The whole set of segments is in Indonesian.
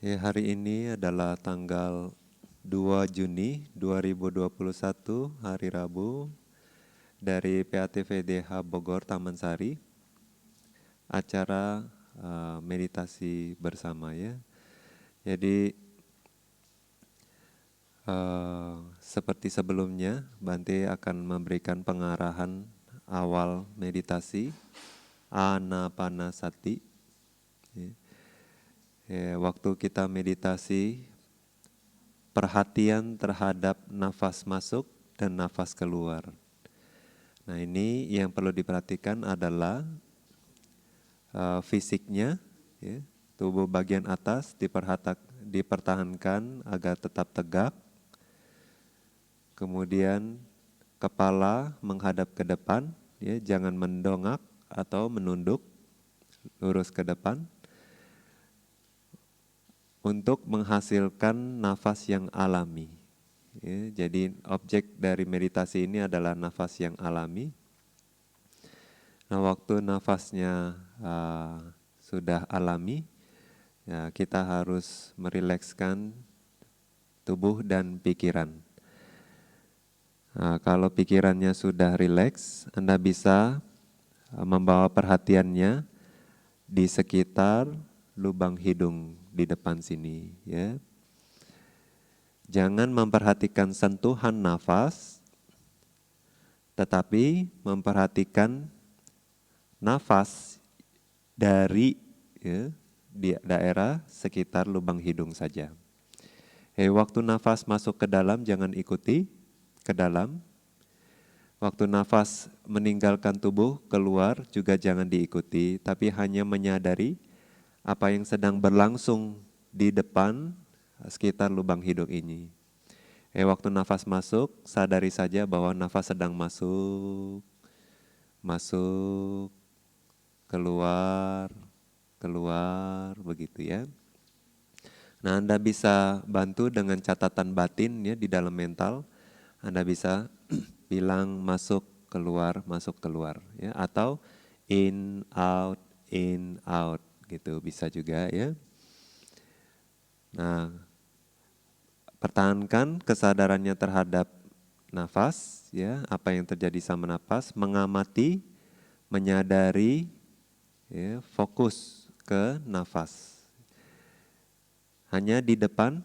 Ya, hari ini adalah tanggal 2 Juni 2021, hari Rabu, dari PATVDH Bogor Taman Sari, acara meditasi bersama ya. Jadi seperti sebelumnya, Bante akan memberikan pengarahan awal meditasi Anapanasati. Waktu kita meditasi, perhatian terhadap nafas masuk dan nafas keluar. Nah, ini yang perlu diperhatikan adalah fisiknya, ya, tubuh bagian atas dipertahankan agar tetap tegak. Kemudian kepala menghadap ke depan, ya, jangan mendongak atau menunduk, lurus ke depan. Untuk menghasilkan nafas yang alami. Ya, jadi objek dari meditasi ini adalah nafas yang alami. Nah, waktu nafasnya sudah alami, ya, kita harus merilekskan tubuh dan pikiran. Nah, kalau pikirannya sudah rileks, Anda bisa membawa perhatiannya di sekitar lubang hidung di depan sini, ya. Jangan memperhatikan sentuhan nafas, tetapi memperhatikan nafas dari, ya, di daerah sekitar lubang hidung saja. Waktu nafas masuk ke dalam jangan ikuti ke dalam. Waktu nafas meninggalkan tubuh keluar juga jangan diikuti, tapi hanya menyadari apa yang sedang berlangsung di depan sekitar lubang hidung ini. Waktu nafas masuk, sadari saja bahwa nafas sedang masuk, keluar, begitu ya. Nah, Anda bisa bantu dengan catatan batin ya di dalam mental. Anda bisa bilang masuk, keluar ya, atau in out gitu bisa juga ya. Nah, pertahankan kesadarannya terhadap nafas ya, apa yang terjadi sama nafas, mengamati, menyadari ya, fokus ke nafas. Hanya di depan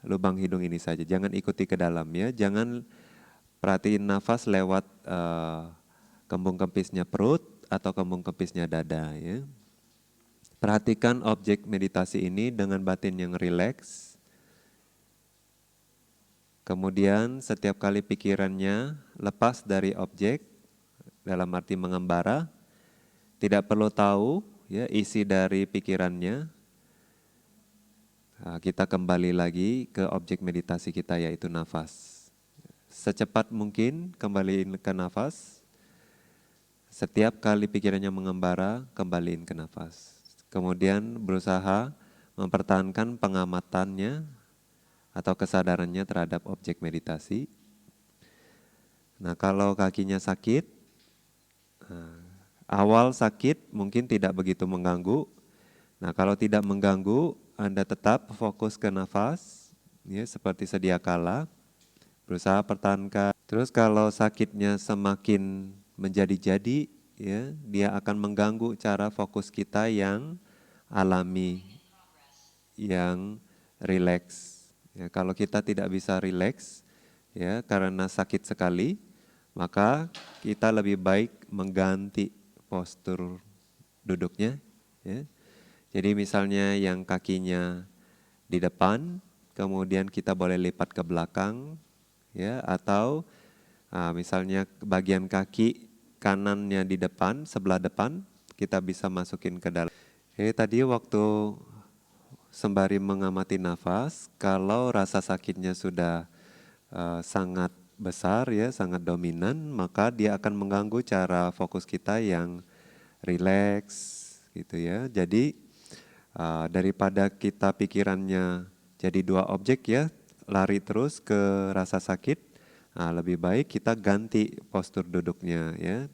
lubang hidung ini saja, jangan ikuti ke dalam ya, jangan perhatiin nafas lewat kembung kempisnya perut atau kembung kempisnya dada ya. Perhatikan objek meditasi ini dengan batin yang rileks. Kemudian setiap kali pikirannya lepas dari objek, dalam arti mengembara, tidak perlu tahu ya isi dari pikirannya. Kita kembali lagi ke objek meditasi kita yaitu nafas. Secepat mungkin kembaliin ke nafas. Setiap kali pikirannya mengembara, kembaliin ke nafas. Kemudian berusaha mempertahankan pengamatannya atau kesadarannya terhadap objek meditasi. Nah, kalau kakinya sakit, awal sakit mungkin tidak begitu mengganggu. Nah, kalau tidak mengganggu, Anda tetap fokus ke nafas, ya, seperti sedia kala. Berusaha pertahankan. Terus kalau sakitnya semakin menjadi-jadi, ya, dia akan mengganggu cara fokus kita yang alami, yang rileks. Ya, kalau kita tidak bisa rileks, ya, karena sakit sekali, maka kita lebih baik mengganti postur duduknya. Ya. Jadi misalnya yang kakinya di depan, kemudian kita boleh lipat ke belakang, ya, atau misalnya bagian kaki kanannya di depan, sebelah depan, kita bisa masukin ke dalam. Tadi waktu sembari mengamati nafas, kalau rasa sakitnya sudah sangat besar ya, sangat dominan, maka dia akan mengganggu cara fokus kita yang rileks gitu ya. Jadi daripada kita pikirannya jadi dua objek ya, lari terus ke rasa sakit, lebih baik kita ganti postur duduknya ya.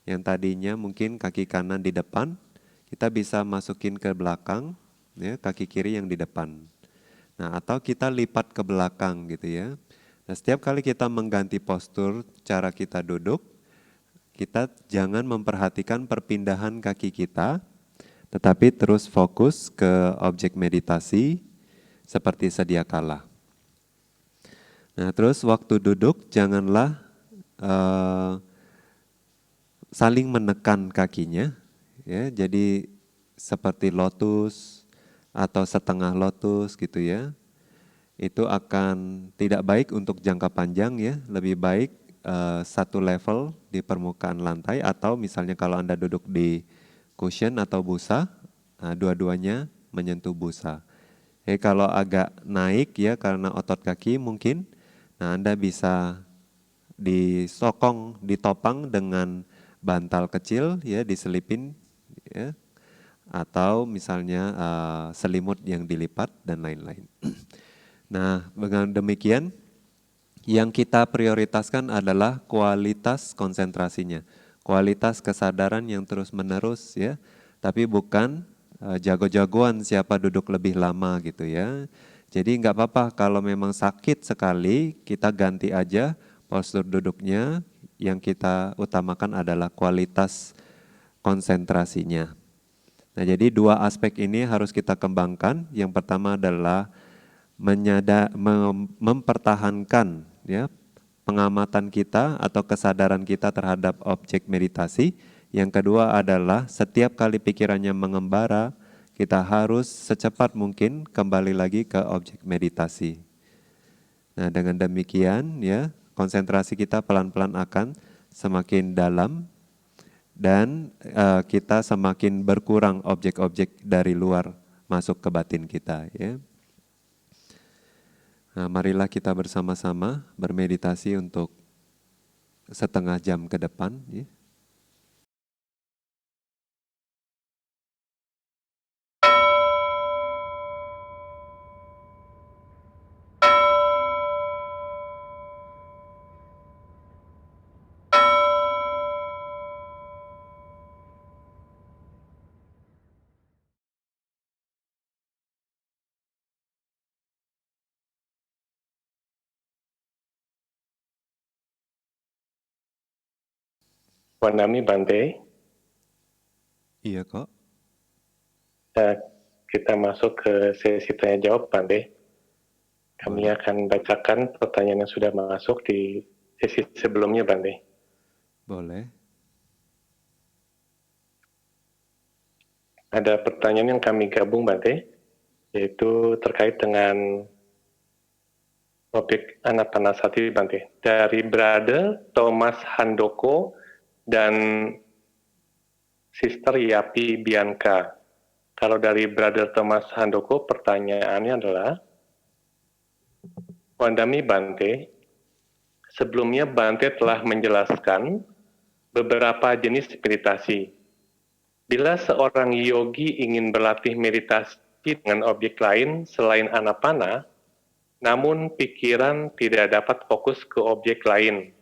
Yang tadinya mungkin kaki kanan di depan, kita bisa masukin ke belakang, ya, kaki kiri yang di depan. Nah, atau kita lipat ke belakang gitu ya. Nah, setiap kali kita mengganti postur cara kita duduk, kita jangan memperhatikan perpindahan kaki kita, tetapi terus fokus ke objek meditasi seperti sedia kala. Nah, terus waktu duduk janganlah saling menekan kakinya, ya. Jadi seperti lotus atau setengah lotus gitu ya. Itu akan tidak baik untuk jangka panjang ya. Lebih baik satu level di permukaan lantai, atau misalnya kalau Anda duduk di cushion atau busa, nah dua-duanya menyentuh busa. Kalau agak naik ya karena otot kaki mungkin, nah Anda bisa disokong, ditopang dengan bantal kecil ya, diselipin ya, atau misalnya selimut yang dilipat dan lain-lain. Nah, dengan demikian yang kita prioritaskan adalah kualitas konsentrasinya, kualitas kesadaran yang terus-menerus ya, tapi bukan jago-jagoan siapa duduk lebih lama gitu ya. Jadi nggak apa-apa kalau memang sakit sekali, kita ganti aja postur duduknya, yang kita utamakan adalah kualitas konsentrasinya. Nah, jadi dua aspek ini harus kita kembangkan. Yang pertama adalah mempertahankan ya pengamatan kita atau kesadaran kita terhadap objek meditasi. Yang kedua adalah setiap kali pikirannya mengembara, kita harus secepat mungkin kembali lagi ke objek meditasi. Nah, dengan demikian ya, konsentrasi kita pelan-pelan akan semakin dalam dan kita semakin berkurang objek-objek dari luar masuk ke batin kita ya. Nah, marilah kita bersama-sama bermeditasi untuk setengah jam ke depan ya. Wanami Bante, Iya kok. kita masuk ke sesi tanya jawab Bante. Kami Boleh. akan bacakan pertanyaan yang sudah masuk di sesi sebelumnya Bante. Boleh. Ada pertanyaan yang kami gabung Bante, yaitu terkait dengan objek Anapanasati Bante. Dari Brother Thomas Handoko dan Sister Yapi Bianca. Kalau dari Brother Thomas Handoko, pertanyaannya adalah, Wandami Bante, sebelumnya Bante telah menjelaskan beberapa jenis meditasi. Bila seorang yogi ingin berlatih meditasi dengan objek lain selain anapana, namun pikiran tidak dapat fokus ke objek lain,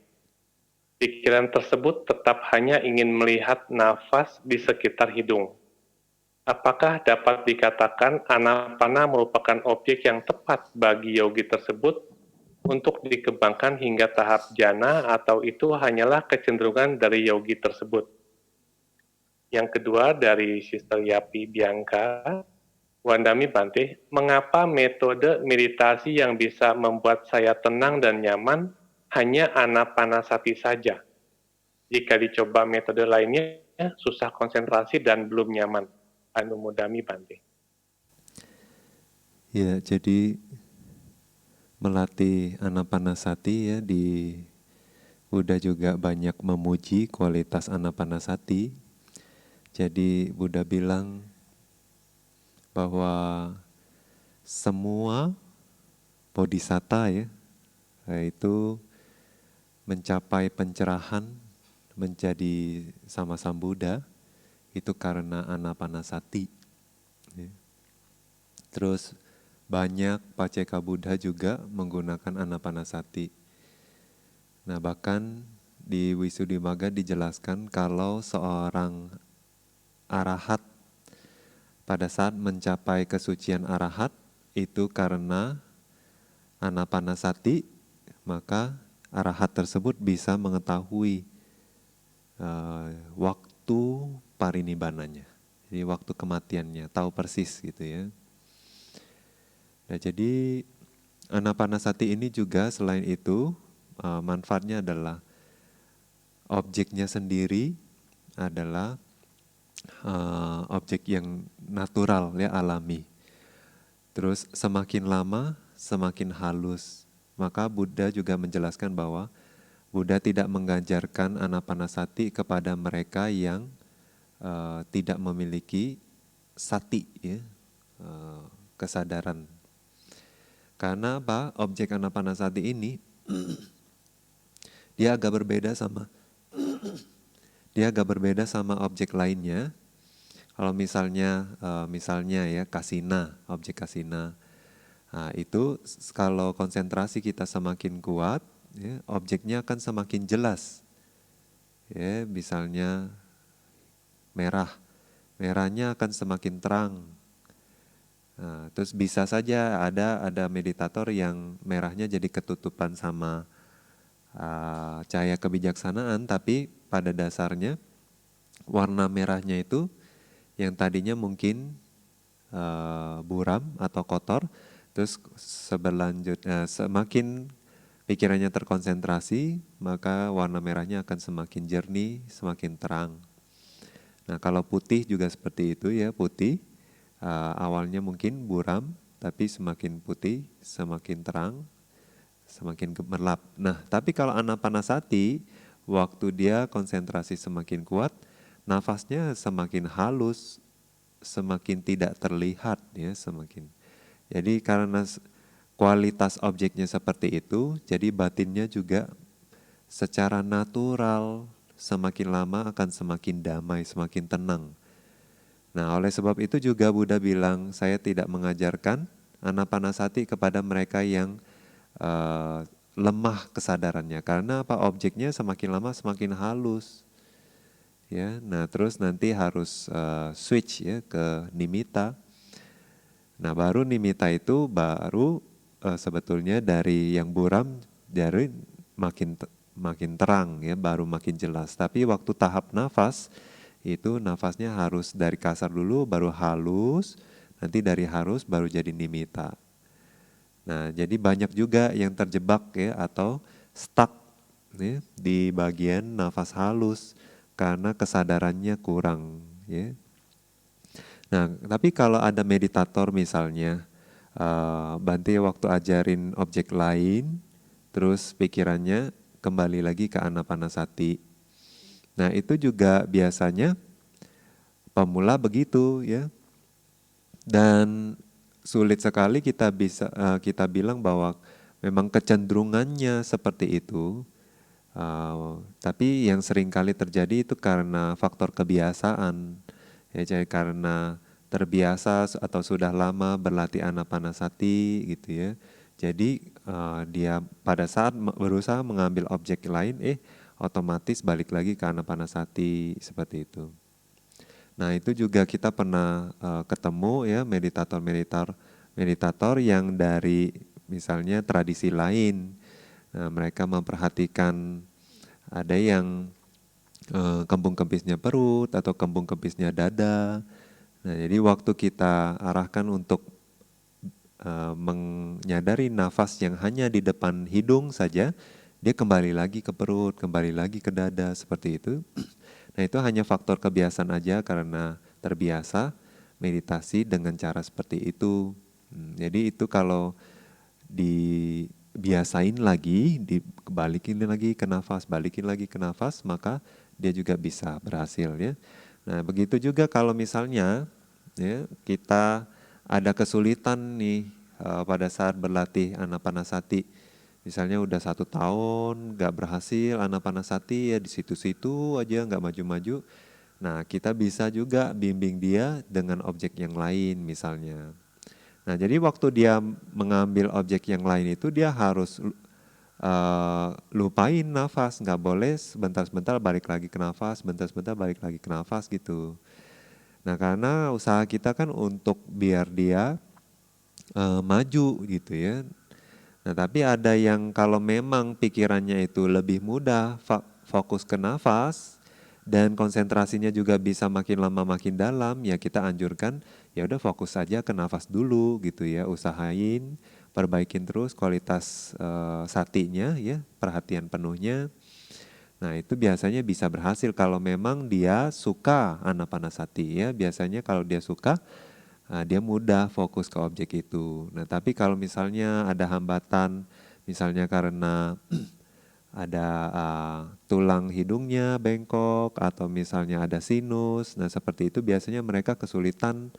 pikiran tersebut tetap hanya ingin melihat nafas di sekitar hidung. Apakah dapat dikatakan anapana merupakan objek yang tepat bagi yogi tersebut untuk dikembangkan hingga tahap jana, atau itu hanyalah kecenderungan dari yogi tersebut? Yang kedua dari Sister Yapi Bianca, Wandami Bante, mengapa metode meditasi yang bisa membuat saya tenang dan nyaman hanya anapanasati saja? Jika dicoba metode lainnya, susah konsentrasi dan belum nyaman. Anumodami Bante. Ya, jadi melatih anapanasati ya, di Buddha juga banyak memuji kualitas anapanasati. Jadi Buddha bilang bahwa semua bodhisatta ya, itu mencapai pencerahan menjadi sama Sambuddha itu karena anapanasati. Ya. Terus banyak Paceka Buddha juga menggunakan anapanasati. Nah, bahkan di Visuddhimagga dijelaskan kalau seorang arahat pada saat mencapai kesucian arahat itu karena anapanasati, maka arahat tersebut bisa mengetahui waktu parinibbananya. Jadi waktu kematiannya, tahu persis gitu ya. Nah, jadi anapanasati ini juga selain itu manfaatnya adalah objeknya sendiri adalah objek yang natural ya, alami. Terus semakin lama semakin halus. Maka Buddha juga menjelaskan bahwa Buddha tidak mengajarkan anapanasati kepada mereka yang tidak memiliki sati ya, kesadaran. Karena apa? Objek anapanasati ini dia agak berbeda sama objek lainnya. Kalau misalnya ya kasina, objek kasina. Nah, itu kalau konsentrasi kita semakin kuat, ya, objeknya akan semakin jelas. Ya, misalnya merahnya akan semakin terang. Nah, terus bisa saja ada meditator yang merahnya jadi ketutupan sama cahaya kebijaksanaan, tapi pada dasarnya warna merahnya itu yang tadinya mungkin buram atau kotor, terus semakin pikirannya terkonsentrasi, maka warna merahnya akan semakin jernih, semakin terang. Nah, kalau putih juga seperti itu ya, putih awalnya mungkin buram, tapi semakin putih, semakin terang, semakin gemerlap. Nah, tapi kalau anapanasati, waktu dia konsentrasi semakin kuat, nafasnya semakin halus, semakin tidak terlihat ya, semakin. Jadi karena kualitas objeknya seperti itu, jadi batinnya juga secara natural semakin lama akan semakin damai, semakin tenang. Nah, oleh sebab itu juga Buddha bilang, saya tidak mengajarkan anapanasati kepada mereka yang lemah kesadarannya. Karena apa? Objeknya semakin lama semakin halus. Ya, nah terus nanti harus switch ya ke nimitta. Nah, baru nimitta itu baru sebetulnya dari yang buram dari makin terang ya, baru makin jelas. Tapi waktu tahap nafas itu nafasnya harus dari kasar dulu baru halus, nanti dari halus baru jadi nimitta. Nah, jadi banyak juga yang terjebak ya atau stuck ya, di bagian nafas halus karena kesadarannya kurang ya. Nah, tapi kalau ada meditator misalnya, Bante waktu ajarin objek lain, terus pikirannya kembali lagi ke anapanasati. Nah, itu juga biasanya pemula begitu ya. Dan sulit sekali kita bilang bahwa memang kecenderungannya seperti itu. Tapi yang sering kali terjadi itu karena faktor kebiasaan. Ya, jadi karena terbiasa atau sudah lama berlatih anapanasati gitu ya. Jadi dia pada saat berusaha mengambil objek lain, otomatis balik lagi ke anapanasati seperti itu. Nah, itu juga kita pernah ketemu ya meditator yang dari misalnya tradisi lain. Nah, mereka memperhatikan ada yang kembung kempisnya perut atau kembung kempisnya dada. Nah, jadi waktu kita arahkan untuk menyadari nafas yang hanya di depan hidung saja, dia kembali lagi ke perut, kembali lagi ke dada, seperti itu. Nah, itu hanya faktor kebiasaan aja karena terbiasa meditasi dengan cara seperti itu. Jadi itu kalau dibiasain lagi, balikin lagi ke nafas, balikin lagi ke nafas, maka dia juga bisa berhasil ya. Nah, begitu juga kalau misalnya ya, kita ada kesulitan nih pada saat berlatih anapanasati. Misalnya udah 1 tahun gak berhasil anapanasati ya, di situ-situ aja gak maju-maju. Nah, kita bisa juga bimbing dia dengan objek yang lain misalnya. Nah, jadi waktu dia mengambil objek yang lain itu dia harus lupain nafas, nggak boleh sebentar-sebentar balik lagi ke nafas, sebentar-sebentar balik lagi ke nafas gitu. Nah, karena usaha kita kan untuk biar dia maju gitu ya. Nah, tapi ada yang kalau memang pikirannya itu lebih mudah fokus ke nafas dan konsentrasinya juga bisa makin lama makin dalam, ya kita anjurkan ya udah fokus saja ke nafas dulu gitu ya. Usahain perbaikin terus kualitas satinya ya, perhatian penuhnya. Nah, itu biasanya bisa berhasil kalau memang dia suka anapanasati ya. Biasanya kalau dia suka, dia mudah fokus ke objek itu. Nah, tapi kalau misalnya ada hambatan, misalnya karena ada tulang hidungnya bengkok atau misalnya ada sinus, nah seperti itu biasanya mereka kesulitan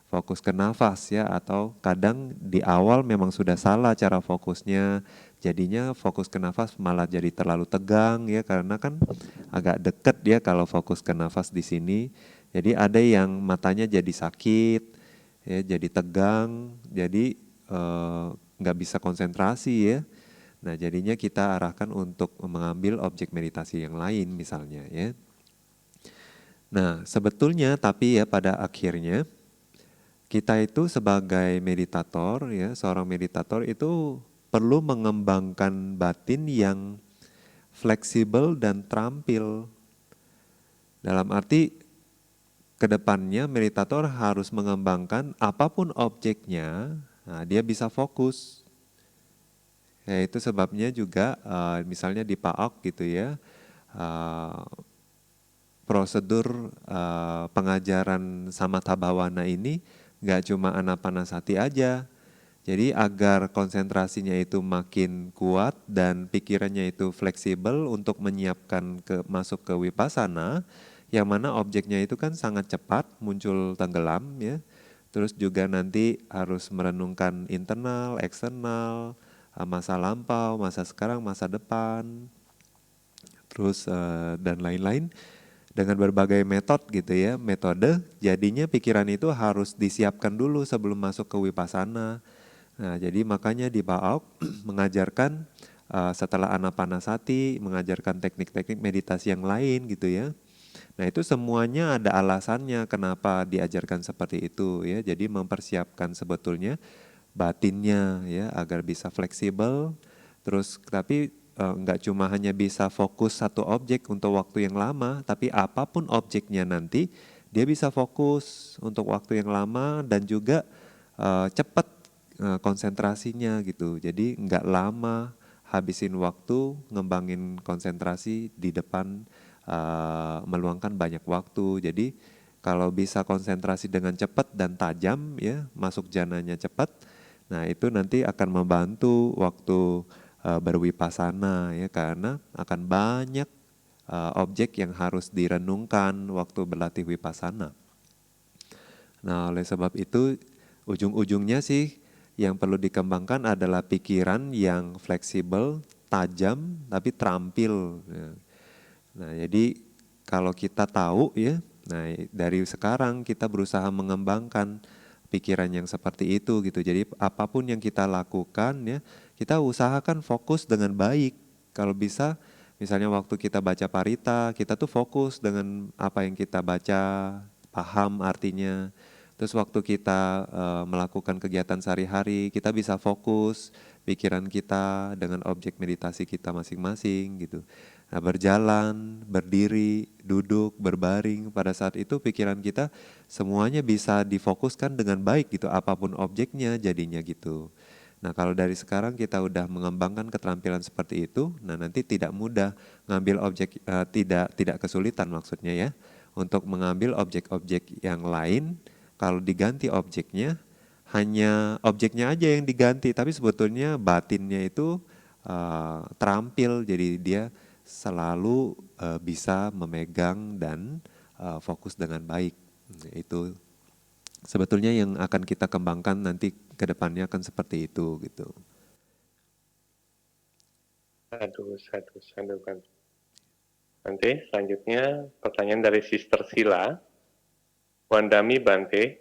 fokus ke nafas ya, atau kadang di awal memang sudah salah cara fokusnya, jadinya fokus ke nafas malah jadi terlalu tegang ya, karena kan agak deket ya kalau fokus ke nafas di sini. Jadi ada yang matanya jadi sakit ya, jadi tegang, jadi nggak bisa konsentrasi ya. Nah, jadinya kita arahkan untuk mengambil objek meditasi yang lain misalnya ya. Nah, sebetulnya tapi ya pada akhirnya kita itu sebagai meditator ya, seorang meditator itu perlu mengembangkan batin yang fleksibel dan terampil. Dalam arti kedepannya meditator harus mengembangkan apapun objeknya, nah dia bisa fokus. Ya, itu sebabnya juga misalnya di PAOK gitu ya, uh, prosedur pengajaran samatha bhawana ini nggak cuma anapanasati aja. Jadi agar konsentrasinya itu makin kuat dan pikirannya itu fleksibel untuk menyiapkan masuk ke vipassana, yang mana objeknya itu kan sangat cepat muncul tenggelam ya. Terus juga nanti harus merenungkan internal, eksternal, masa lampau, masa sekarang, masa depan, terus dan lain-lain dengan berbagai gitu ya, metode. Jadinya pikiran itu harus disiapkan dulu sebelum masuk ke vipassana. Nah, jadi makanya di PAOK mengajarkan setelah anapanasati, mengajarkan teknik-teknik meditasi yang lain gitu ya. Nah, itu semuanya ada alasannya kenapa diajarkan seperti itu ya. Jadi mempersiapkan sebetulnya batinnya ya agar bisa fleksibel. Terus tapi nggak cuma hanya bisa fokus satu objek untuk waktu yang lama, tapi apapun objeknya nanti dia bisa fokus untuk waktu yang lama dan juga cepat konsentrasinya gitu. Jadi nggak lama habisin waktu ngembangin konsentrasi di depan meluangkan banyak waktu. Jadi kalau bisa konsentrasi dengan cepat dan tajam ya, masuk jananya cepat. Nah, itu nanti akan membantu waktu berwipasana ya, karena akan banyak objek yang harus direnungkan waktu berlatih wipasana. Nah, oleh sebab itu ujung-ujungnya sih yang perlu dikembangkan adalah pikiran yang fleksibel, tajam, tapi terampil. Ya. Nah, jadi kalau kita tahu ya, nah dari sekarang kita berusaha mengembangkan pikiran yang seperti itu gitu. Jadi apapun yang kita lakukan ya, kita usahakan fokus dengan baik. Kalau bisa, misalnya waktu kita baca parita, kita tuh fokus dengan apa yang kita baca, paham artinya. Terus waktu kita melakukan kegiatan sehari-hari, kita bisa fokus pikiran kita dengan objek meditasi kita masing-masing gitu. Nah, berjalan, berdiri, duduk, berbaring, pada saat itu pikiran kita semuanya bisa difokuskan dengan baik gitu, apapun objeknya jadinya gitu. Nah, kalau dari sekarang kita udah mengembangkan keterampilan seperti itu, nah nanti tidak mudah ngambil objek, tidak kesulitan maksudnya ya, untuk mengambil objek-objek yang lain. Kalau diganti objeknya, hanya objeknya aja yang diganti, tapi sebetulnya batinnya itu terampil, jadi dia selalu bisa memegang dan fokus dengan baik. Itu sebetulnya yang akan kita kembangkan nanti ke depannya akan seperti itu gitu. Aduh. Nanti selanjutnya pertanyaan dari Sister Sila. Wandami Bante,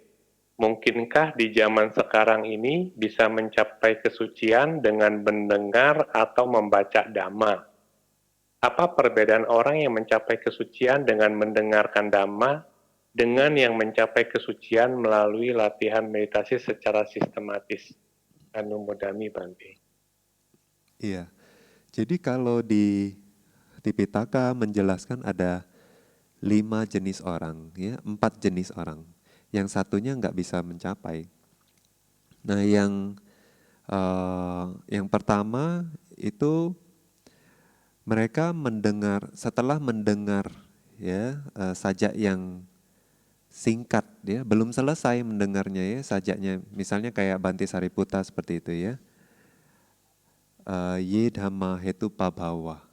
mungkinkah di zaman sekarang ini bisa mencapai kesucian dengan mendengar atau membaca Dhamma? Apa perbedaan orang yang mencapai kesucian dengan mendengarkan Dhamma dengan yang mencapai kesucian melalui latihan meditasi secara sistematis. Anumodami Bante. Iya. Jadi kalau di Tipitaka menjelaskan ada 5 jenis orang, ya, 4 jenis orang. Yang satunya nggak bisa mencapai. Nah, yang pertama itu mereka mendengar, setelah mendengar ya sajak yang singkat, ya belum selesai mendengarnya ya sajaknya, misalnya kayak Bante Sariputta seperti itu ya. Ye dhamma hetu pabhawa.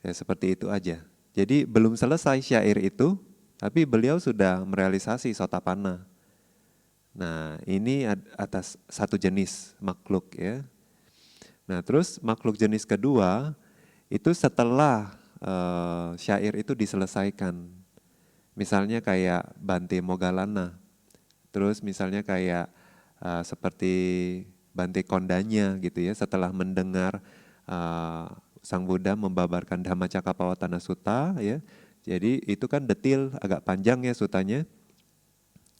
Ya seperti itu aja. Jadi belum selesai syair itu, tapi beliau sudah merealisasi sotapanna. Nah ini atas satu jenis makhluk ya. Nah terus makhluk jenis kedua, itu setelah syair itu diselesaikan. Misalnya kayak Bante Moggallana, terus misalnya kayak seperti Bante Kondanya gitu ya, setelah mendengar Sang Buddha membabarkan Dhammacakkappavattana Sutta ya. Jadi itu kan detil, agak panjang ya sutanya,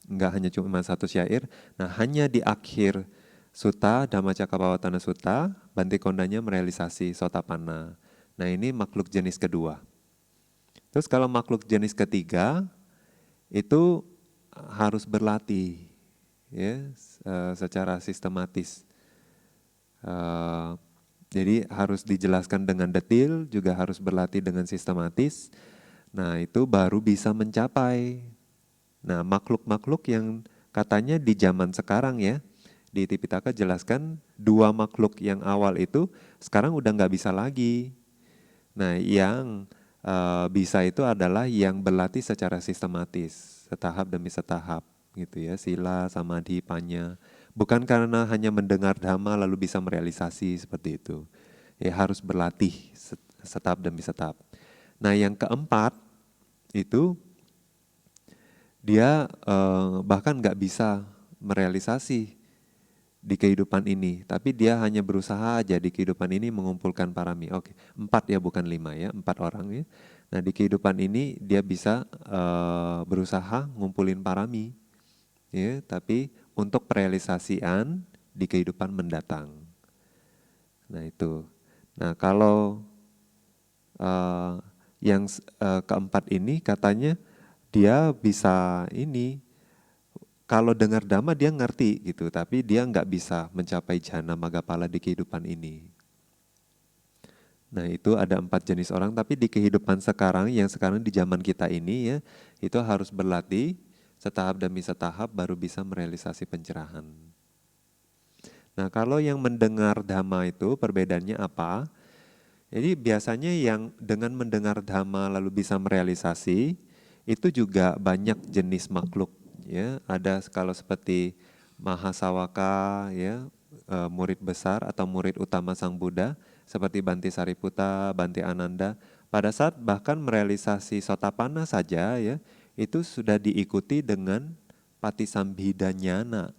enggak hanya cuma satu syair. Nah hanya di akhir Sutta, Dhammacakkappavattana Sutta, Bante Kondanya merealisasi Sotapanna. Nah ini makhluk jenis kedua. Terus kalau makhluk jenis ketiga, itu harus berlatih ya secara sistematis. Jadi harus dijelaskan dengan detil, juga harus berlatih dengan sistematis. Nah itu baru bisa mencapai. Nah makhluk-makhluk yang katanya di zaman sekarang ya, di Tipitaka jelaskan 2 makhluk yang awal itu sekarang udah nggak bisa lagi. Nah yang bisa itu adalah yang berlatih secara sistematis, setahap demi setahap gitu ya, sila, samadhi, panya. Bukan karena hanya mendengar dhamma lalu bisa merealisasi seperti itu. Ya harus berlatih setahap demi setahap. Nah yang keempat itu dia bahkan nggak bisa merealisasi di kehidupan ini, tapi dia hanya berusaha aja di kehidupan ini mengumpulkan parami. Oke, 4 ya bukan 5 ya, 4 orang ya. Nah di kehidupan ini dia bisa berusaha ngumpulin parami, ya, tapi untuk perealisasian di kehidupan mendatang. Nah itu. Nah kalau yang keempat ini katanya dia bisa ini, kalau dengar dhamma dia ngerti gitu, tapi dia nggak bisa mencapai jhana maggapala di kehidupan ini. Nah itu ada 4 jenis orang, tapi di kehidupan sekarang, yang sekarang di zaman kita ini ya, itu harus berlatih setahap demi setahap baru bisa merealisasi pencerahan. Nah kalau yang mendengar dhamma itu perbedaannya apa? Jadi biasanya yang dengan mendengar dhamma lalu bisa merealisasi, itu juga banyak jenis makhluk ya. Ada kalau seperti Mahasawaka ya, murid besar atau murid utama Sang Buddha seperti Bante Sariputta, Bante Ananda, pada saat bahkan merealisasi Sotapanna saja ya, itu sudah diikuti dengan Patisambhida Jnana.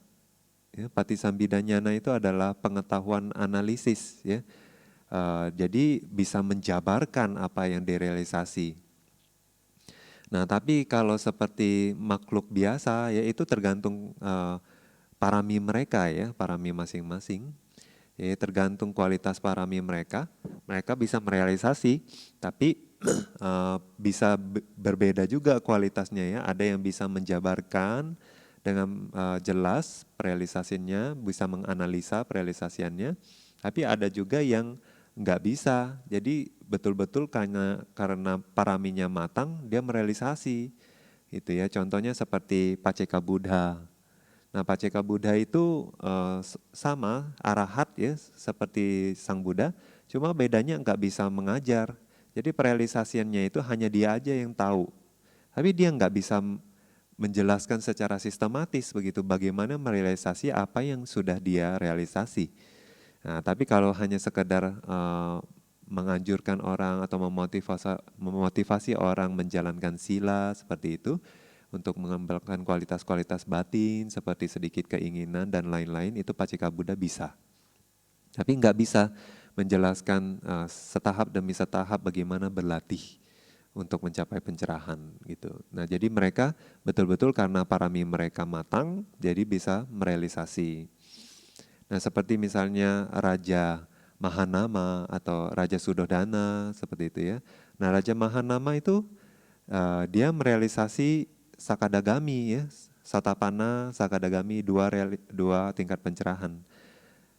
Ya, Patisambhida Jnana itu adalah pengetahuan analisis ya. Jadi bisa menjabarkan apa yang direalisasi. Nah, tapi kalau seperti makhluk biasa, ya itu tergantung parami mereka ya, parami masing-masing. Ya, tergantung kualitas parami mereka. Mereka bisa merealisasi, tapi bisa berbeda juga kualitasnya ya. Ada yang bisa menjabarkan dengan jelas realisasinya, bisa menganalisa realisasiannya. Tapi ada juga yang nggak bisa. Jadi betul-betul karena paraminya matang, dia merealisasi. Itu ya. Contohnya seperti Paceka Buddha. Nah, Paceka Buddha itu sama arahat ya, seperti Sang Buddha, cuma bedanya nggak bisa mengajar. Jadi perealisasiannya itu hanya dia aja yang tahu. Tapi dia nggak bisa menjelaskan secara sistematis begitu bagaimana merealisasi apa yang sudah dia realisasi. Nah, tapi kalau hanya sekedar menganjurkan orang atau memotivasi orang menjalankan sila seperti itu untuk mengembangkan kualitas-kualitas batin seperti sedikit keinginan dan lain-lain, itu Paceka Buddha bisa. Tapi nggak bisa menjelaskan setahap demi setahap bagaimana berlatih untuk mencapai pencerahan gitu. Nah, jadi mereka betul-betul karena parami mereka matang, jadi bisa merealisasi. Nah, seperti misalnya Raja Mahanama atau Raja Sudodana seperti itu ya. Nah, Raja Mahanama itu dia merealisasi Sakadagami ya, Satapana, Sakadagami, dua tingkat pencerahan.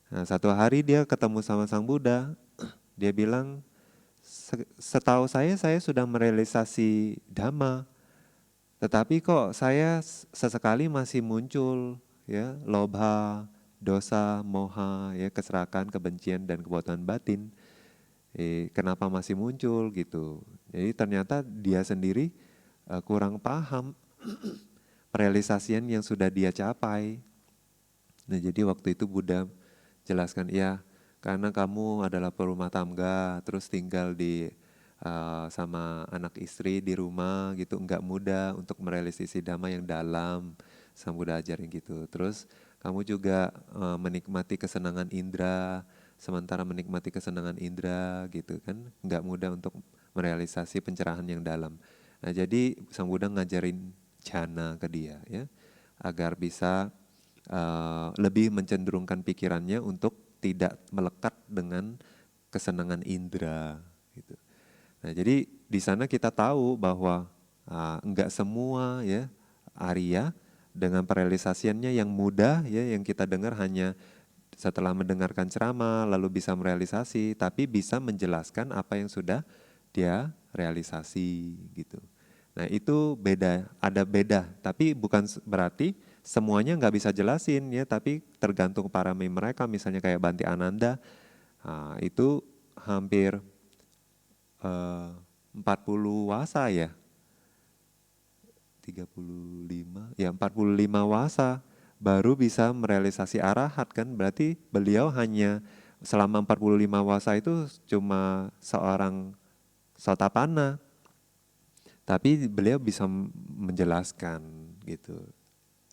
Nah, satu hari dia ketemu sama Sang Buddha, dia bilang, Setahu saya sudah merealisasi Dhamma, tetapi kok saya sesekali masih muncul ya lobha, dosa, moha, ya keserakahan, kebencian dan kebautan batin. Kenapa masih muncul gitu? Jadi ternyata dia sendiri kurang paham perealisasian yang sudah dia capai. Nah, jadi waktu itu Buddha jelaskan, ya karena kamu adalah perumah tangga, terus tinggal di sama anak istri di rumah gitu, enggak mudah untuk merealisasi dhamma yang dalam, Sang Buddha ajarin gitu. Terus kamu juga menikmati kesenangan indera, sementara menikmati kesenangan indera gitu kan, enggak mudah untuk merealisasi pencerahan yang dalam. Nah, jadi Sang Buddha ngajarin jhana ke dia ya, agar bisa lebih mencenderungkan pikirannya untuk tidak melekat dengan kesenangan indera gitu. Nah, jadi di sana kita tahu bahwa enggak semua ya Arya dengan perealisasiannya yang mudah ya, yang kita dengar hanya setelah mendengarkan ceramah lalu bisa merealisasi, tapi bisa menjelaskan apa yang sudah dia realisasi gitu. Nah, itu beda, ada beda, tapi bukan berarti semuanya nggak bisa jelasin ya, tapi tergantung parami mereka. Misalnya kayak Bhante Ananda, itu hampir 40 wasa ya, 35, ya 45 wasa baru bisa merealisasi arahat kan, berarti beliau hanya selama 45 wasa itu cuma seorang sotapana, tapi beliau bisa menjelaskan gitu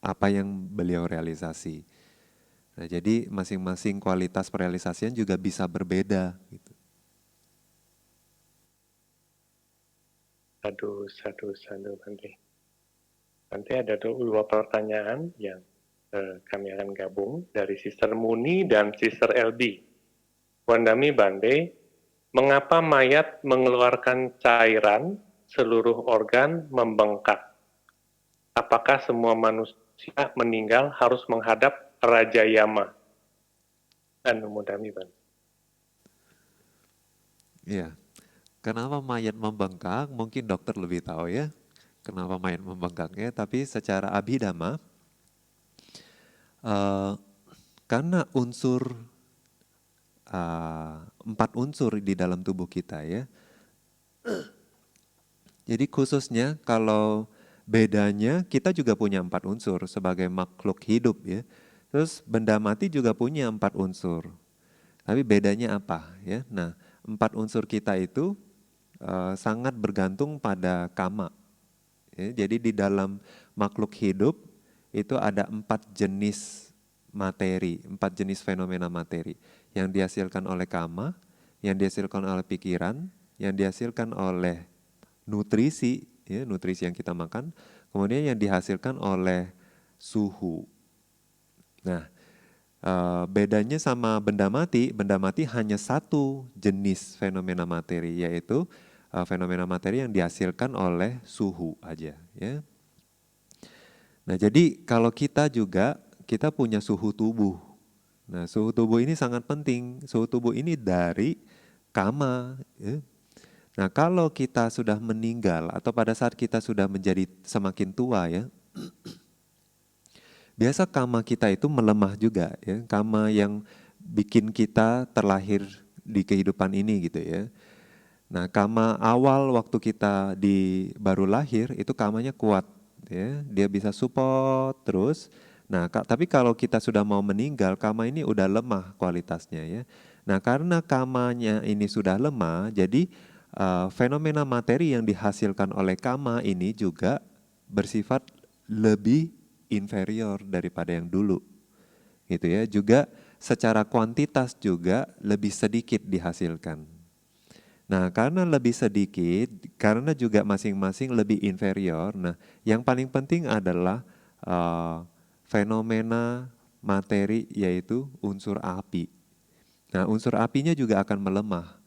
apa yang beliau realisasi. Nah, jadi masing-masing kualitas perealisasian juga bisa berbeda gitu. Sadu, Bante. Nanti ada dua pertanyaan yang kami akan gabung dari Sister Muni dan Sister LB. Wandami Bante, mengapa mayat mengeluarkan cairan, seluruh organ membengkak? Apakah semua manusia meninggal harus menghadap Raja Yama? Anumodami Bante. Iya. Kenapa mayat membengkak? Mungkin dokter lebih tahu ya. Kenapa mayat membengkaknya? Tapi secara abhidhamma, karena empat unsur di dalam tubuh kita ya. Jadi khususnya kalau bedanya kita juga punya empat unsur sebagai makhluk hidup ya. Terus benda mati juga punya empat unsur. Tapi bedanya apa ya? Nah, empat unsur kita itu sangat bergantung pada kama. Ya, jadi di dalam makhluk hidup itu ada empat jenis materi, empat jenis fenomena materi yang dihasilkan oleh kama, yang dihasilkan oleh pikiran, yang dihasilkan oleh nutrisi, ya, nutrisi yang kita makan, kemudian yang dihasilkan oleh suhu. Nah, bedanya sama benda mati hanya satu jenis fenomena materi, yaitu fenomena materi yang dihasilkan oleh suhu aja. Ya. Nah, jadi kalau kita punya suhu tubuh. Nah, suhu tubuh ini sangat penting. Suhu tubuh ini dari kama. Ya. Nah, kalau kita sudah meninggal atau pada saat kita sudah menjadi semakin tua ya, biasa kama kita itu melemah juga ya, kama yang bikin kita terlahir di kehidupan ini gitu ya. Nah, kama awal waktu kita baru lahir itu kamanya kuat ya, dia bisa support terus. Nah, tapi kalau kita sudah mau meninggal, kama ini udah lemah kualitasnya ya. Nah, karena kamanya ini sudah lemah, jadi fenomena materi yang dihasilkan oleh kama ini juga bersifat lebih inferior daripada yang dulu. Gitu ya. Juga secara kuantitas juga lebih sedikit dihasilkan. Nah, karena lebih sedikit, karena juga masing-masing lebih inferior. Nah, yang paling penting adalah fenomena materi yaitu unsur api. Nah, unsur apinya juga akan melemah.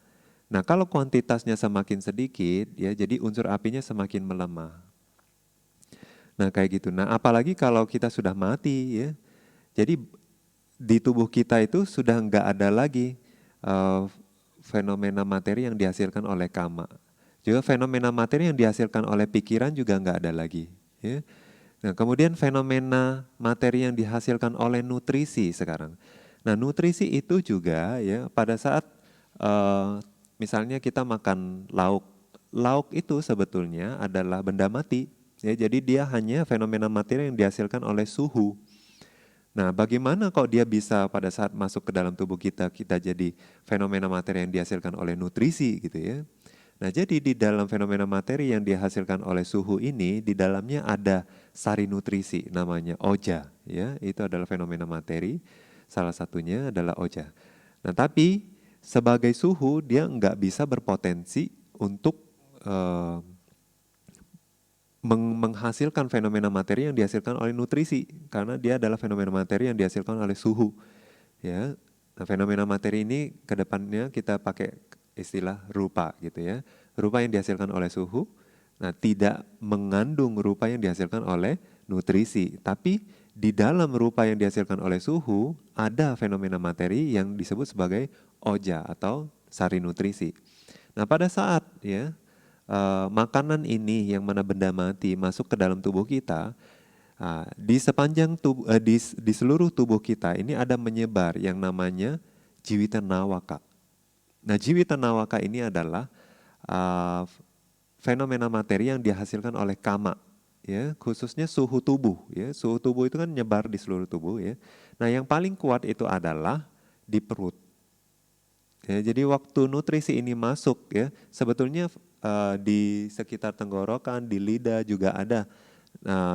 Nah, kalau kuantitasnya semakin sedikit, ya, jadi unsur apinya semakin melemah. Nah, kayak gitu. Nah, apalagi kalau kita sudah mati, ya. Jadi di tubuh kita itu sudah nggak ada lagi uh, fenomena materi yang dihasilkan oleh kama. Juga fenomena materi yang dihasilkan oleh pikiran juga nggak ada lagi. Ya. Nah, kemudian fenomena materi yang dihasilkan oleh nutrisi sekarang. Nah, nutrisi itu juga ya pada saat misalnya kita makan lauk. Lauk itu sebetulnya adalah benda mati. Ya, jadi dia hanya fenomena materi yang dihasilkan oleh suhu. Nah, bagaimana kok dia bisa pada saat masuk ke dalam tubuh kita, kita jadi fenomena materi yang dihasilkan oleh nutrisi gitu ya. Nah, jadi di dalam fenomena materi yang dihasilkan oleh suhu ini, di dalamnya ada sari nutrisi namanya oja ya. Itu adalah fenomena materi, salah satunya adalah oja. Nah, tapi sebagai suhu dia nggak bisa berpotensi untuk eh, menghasilkan fenomena materi yang dihasilkan oleh nutrisi karena dia adalah fenomena materi yang dihasilkan oleh suhu ya. Nah, fenomena materi ini kedepannya kita pakai istilah rupa gitu ya, rupa yang dihasilkan oleh suhu. Nah, tidak mengandung rupa yang dihasilkan oleh nutrisi, tapi di dalam rupa yang dihasilkan oleh suhu ada fenomena materi yang disebut sebagai oja atau sari nutrisi. Nah, pada saat ya makanan ini yang mana benda mati masuk ke dalam tubuh kita, di sepanjang tubuh, di seluruh tubuh kita ini ada menyebar yang namanya jiwita nawaka. Nah, jiwita nawaka ini adalah uh, fenomena materi yang dihasilkan oleh kama, ya, khususnya suhu tubuh. Ya, suhu tubuh itu kan nyebar di seluruh tubuh. Ya. Nah, yang paling kuat itu adalah di perut. Ya, jadi waktu nutrisi ini masuk ya, sebetulnya di sekitar tenggorokan, di lidah juga ada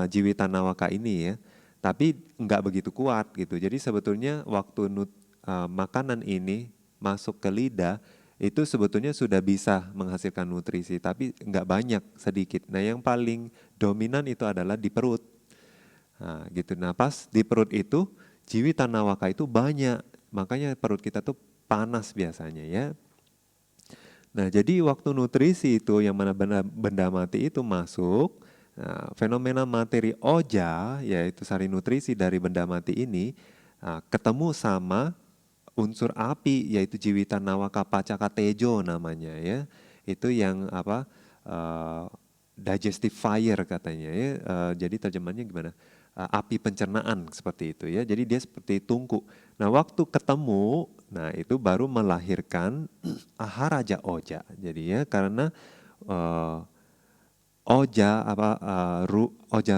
jiwita nawaka ini ya. Tapi nggak begitu kuat gitu. Jadi sebetulnya waktu makanan ini masuk ke lidah itu sebetulnya sudah bisa menghasilkan nutrisi, tapi nggak banyak, sedikit. Nah, yang paling dominan itu adalah di perut. Nah, gitu. Nah, pas di perut itu jiwita nawaka itu banyak. Makanya perut kita tuh panas biasanya ya. Nah, jadi waktu nutrisi itu yang mana benda mati itu masuk, nah, fenomena materi oja yaitu sari nutrisi dari benda mati ini ketemu sama unsur api yaitu jiwita nawaka pacaka tejo namanya ya. Itu yang apa digestive fire katanya ya. Jadi terjemahannya gimana? Api pencernaan seperti itu ya. Jadi dia seperti tungku. Nah, waktu ketemu, nah itu baru melahirkan aharaja oja. Jadi ya karena uh, oja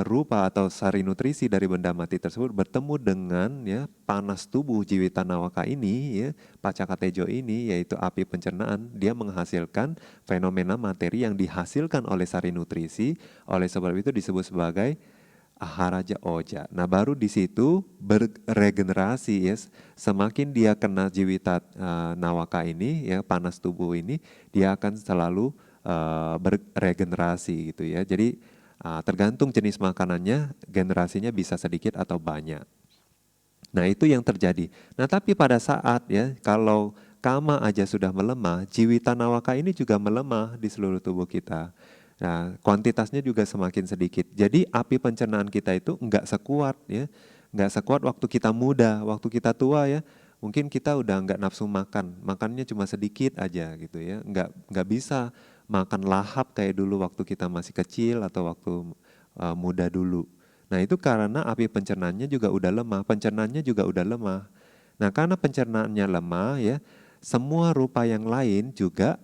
rupa atau sari nutrisi dari benda mati tersebut bertemu dengan ya panas tubuh jiwita nawaka ini ya pacaka tejo ini yaitu api pencernaan, dia menghasilkan fenomena materi yang dihasilkan oleh sari nutrisi, oleh sebab itu disebut sebagai aharaja oja. Nah, baru di situ beregenerasi ya. Semakin dia kena jiwita nawaka ini ya panas tubuh ini, dia akan selalu beregenerasi gitu ya. Jadi tergantung jenis makanannya, generasinya bisa sedikit atau banyak. Nah, itu yang terjadi. Nah, tapi pada saat ya kalau kama aja sudah melemah, jiwita nawaka ini juga melemah di seluruh tubuh kita. Nah, kuantitasnya juga semakin sedikit. Jadi api pencernaan kita itu enggak sekuat ya, enggak sekuat waktu kita muda, waktu kita tua ya. Mungkin kita udah enggak nafsu makan, makannya cuma sedikit aja gitu ya. Enggak bisa makan lahap kayak dulu waktu kita masih kecil atau waktu muda dulu. Nah, itu karena api pencernaannya juga udah lemah, pencernaannya juga udah lemah. Nah, karena pencernaannya lemah ya, semua rupa yang lain juga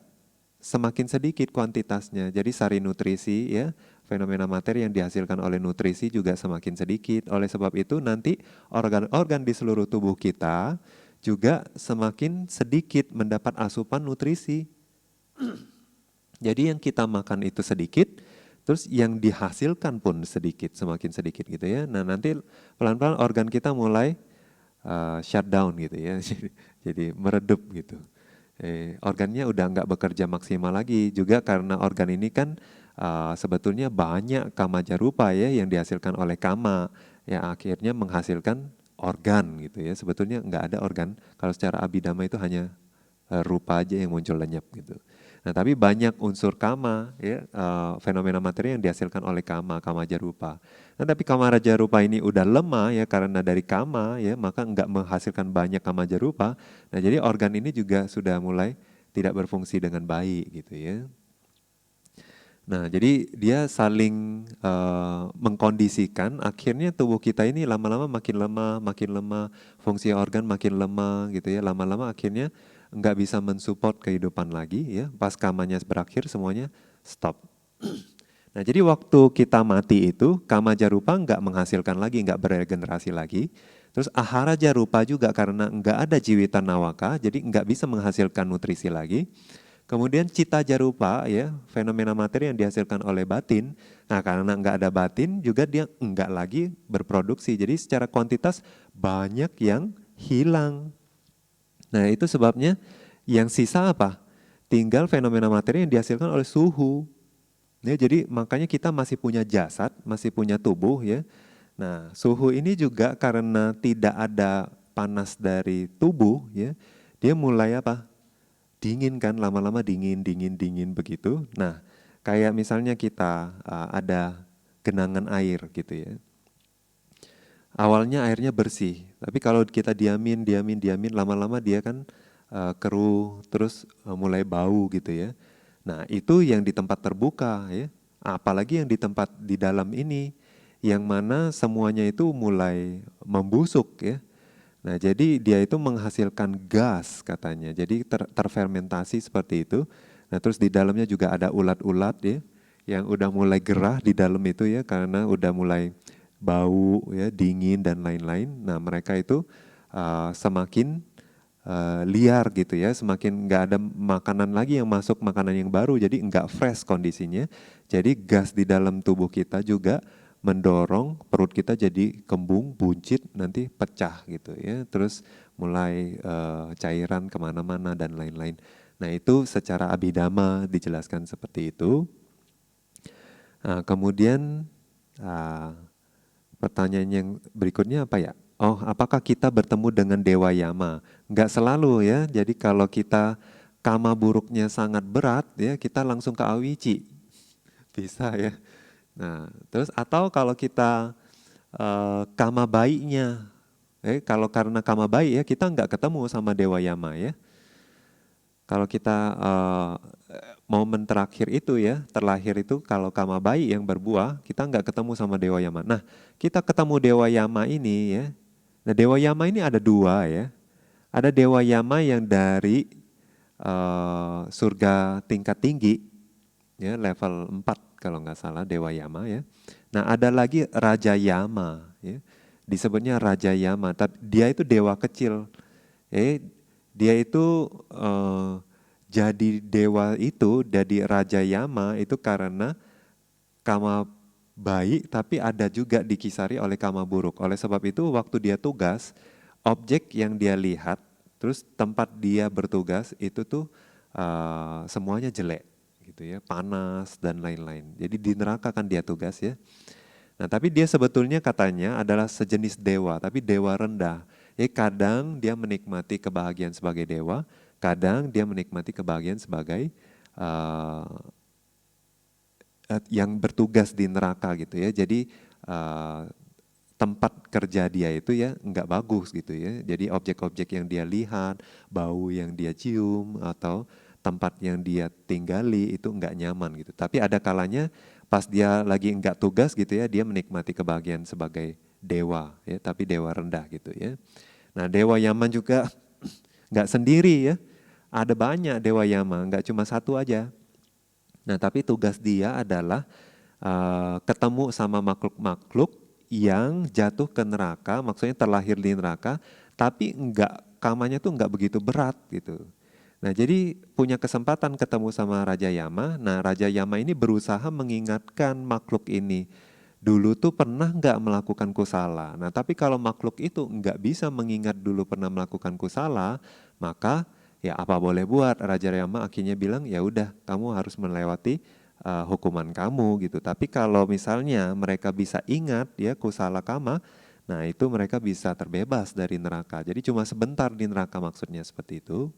semakin sedikit kuantitasnya. Jadi sari nutrisi ya, fenomena materi yang dihasilkan oleh nutrisi juga semakin sedikit. Oleh sebab itu nanti organ-organ di seluruh tubuh kita juga semakin sedikit mendapat asupan nutrisi. Jadi yang kita makan itu sedikit, terus yang dihasilkan pun sedikit, semakin sedikit gitu ya. Nah, nanti pelan-pelan organ kita mulai shutdown gitu ya. Jadi meredup gitu. Organnya udah nggak bekerja maksimal lagi. Juga karena organ ini kan sebetulnya banyak kamaja-rupa ya yang dihasilkan oleh kama, yang akhirnya menghasilkan organ gitu ya. Sebetulnya nggak ada organ, kalau secara abhidhamma itu hanya rupa aja yang muncul lenyap gitu. Nah tapi banyak unsur kama ya, fenomena materi yang dihasilkan oleh kama, kamaja rupa. Nah tapi kamaja rupa ini udah lemah ya karena dari kama ya, maka nggak menghasilkan banyak kamaja rupa. Nah jadi organ ini juga sudah mulai tidak berfungsi dengan baik gitu ya. Nah, jadi dia saling mengkondisikan, akhirnya tubuh kita ini lama-lama makin lemah, fungsi organ makin lemah gitu ya. Lama-lama akhirnya nggak bisa mensupport kehidupan lagi ya. Pas kamanya berakhir semuanya stop. Nah, jadi waktu kita mati itu, kama jarupa nggak menghasilkan lagi, nggak beregenerasi lagi. Terus ahara jarupa juga karena nggak ada jiwita nawaka, jadi nggak bisa menghasilkan nutrisi lagi. Kemudian cita jarupa ya, fenomena materi yang dihasilkan oleh batin. Nah karena nggak ada batin juga dia nggak lagi berproduksi. Jadi secara kuantitas banyak yang hilang. Nah itu sebabnya yang sisa apa? Tinggal fenomena materi yang dihasilkan oleh suhu. Ya, jadi makanya kita masih punya jasad, masih punya tubuh ya. Nah suhu ini juga karena tidak ada panas dari tubuh ya, dia mulai apa? Dingin kan, lama-lama dingin begitu. Nah, kayak misalnya kita ada genangan air gitu ya. Awalnya airnya bersih, tapi kalau kita diamin, lama-lama dia kan keruh, terus mulai bau gitu ya. Nah, itu yang di tempat terbuka ya. Apalagi yang di tempat di dalam ini, yang mana semuanya itu mulai membusuk ya. Nah, jadi dia itu menghasilkan gas katanya. Jadi terfermentasi seperti itu. Nah, terus di dalamnya juga ada ulat-ulat ya yang udah mulai gerah di dalam itu ya karena udah mulai bau ya, dingin dan lain-lain. Nah, mereka itu semakin liar gitu ya, semakin nggak ada makanan lagi yang masuk, makanan yang baru, jadi nggak fresh kondisinya. Jadi gas di dalam tubuh kita juga mendorong perut kita jadi kembung, buncit, nanti pecah gitu ya. Terus mulai cairan kemana-mana dan lain-lain. Nah itu secara abhidhamma dijelaskan seperti itu. Nah, kemudian pertanyaan yang berikutnya apa ya? Oh, apakah kita bertemu dengan Dewa Yama? Enggak selalu ya. Jadi kalau kita kama buruknya sangat berat ya, kita langsung ke awici. Bisa ya. Nah, terus atau kalau kita kama baiknya, kalau karena kama baik ya kita nggak ketemu sama Dewa Yama ya. Kalau kita momen terakhir itu ya, terlahir itu kalau kama baik yang berbuah, kita nggak ketemu sama Dewa Yama. Nah, kita ketemu Dewa Yama ini ya. Nah, Dewa Yama ini ada dua ya. Ada Dewa Yama yang dari surga tingkat tinggi, ya level 4 kalau nggak salah Dewa Yama ya. Nah, ada lagi Raja Yama ya. Disebutnya Raja Yama, tapi dia itu dewa kecil. Dia itu jadi dewa itu, jadi Raja Yama itu karena kama baik tapi ada juga dikisari oleh kama buruk. Oleh sebab itu waktu dia tugas, objek yang dia lihat, terus tempat dia bertugas itu tuh semuanya jelek gitu ya, panas dan lain-lain. Jadi di neraka kan dia tugas ya. Nah, tapi dia sebetulnya katanya adalah sejenis dewa, tapi dewa rendah. Jadi kadang dia menikmati kebahagiaan sebagai dewa, kadang dia menikmati kebahagiaan sebagai yang bertugas di neraka gitu ya. Jadi tempat kerja dia itu ya nggak bagus gitu ya. Jadi objek-objek yang dia lihat, bau yang dia cium atau tempat yang dia tinggali itu nggak nyaman gitu. Tapi ada kalanya pas dia lagi nggak tugas gitu ya, dia menikmati kebahagiaan sebagai dewa ya, tapi dewa rendah gitu ya. Nah dewa Yaman juga nggak sendiri ya, ada banyak dewa Yama, nggak cuma satu aja. Nah tapi tugas dia adalah ketemu sama makhluk-makhluk yang jatuh ke neraka, maksudnya terlahir di neraka, tapi kamanya tuh enggak begitu berat gitu. Nah jadi punya kesempatan ketemu sama Raja Yama, nah Raja Yama ini berusaha mengingatkan makhluk ini, dulu tuh pernah enggak melakukan kusala. Nah tapi kalau makhluk itu enggak bisa mengingat dulu pernah melakukan kusala, maka ya apa boleh buat. Raja Yama akhirnya bilang ya udah kamu harus melewati hukuman kamu gitu. Tapi kalau misalnya mereka bisa ingat ya kusala kama, nah itu mereka bisa terbebas dari neraka. Jadi cuma sebentar di neraka maksudnya seperti itu.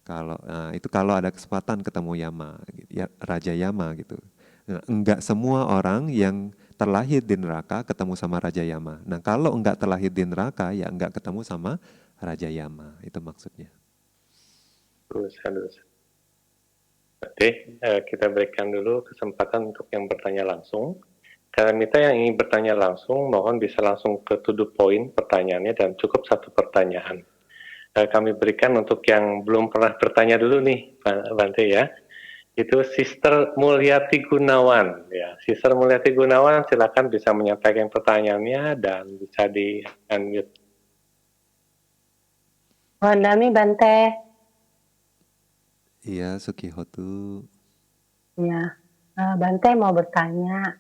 Kalau itu kalau ada kesempatan ketemu Yama, gitu, ya, Raja Yama gitu. Nah, enggak semua orang yang terlahir di neraka ketemu sama Raja Yama. Nah kalau enggak terlahir di neraka ya enggak ketemu sama Raja Yama. Itu maksudnya. Terus. Oke, kita berikan dulu kesempatan untuk yang bertanya langsung. Karena Mita yang ingin bertanya langsung, mohon bisa langsung ke to the point pertanyaannya dan cukup satu pertanyaan. Kami berikan untuk yang belum pernah bertanya dulu nih, Bante ya. Itu Sister Mulyati Gunawan. Ya, Sister Mulyati Gunawan, silakan bisa menyampaikan pertanyaannya dan bisa di-unmute. Wandami Bante. Iya, Sukihotu. Ya, Bante mau bertanya.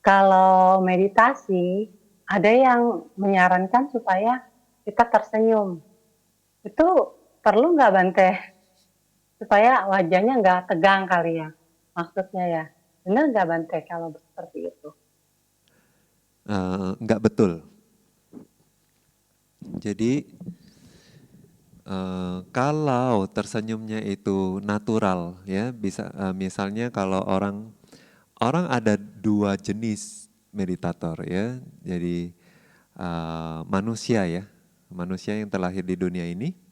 Kalau meditasi, ada yang menyarankan supaya kita tersenyum. Itu perlu nggak Bante? Supaya wajahnya nggak tegang kali ya, maksudnya ya. Benar nggak Bante kalau seperti itu? Enggak betul. Jadi kalau tersenyumnya itu natural ya bisa misalnya kalau orang ada dua jenis meditator ya. Jadi manusia ya, manusia yang terlahir di dunia ini.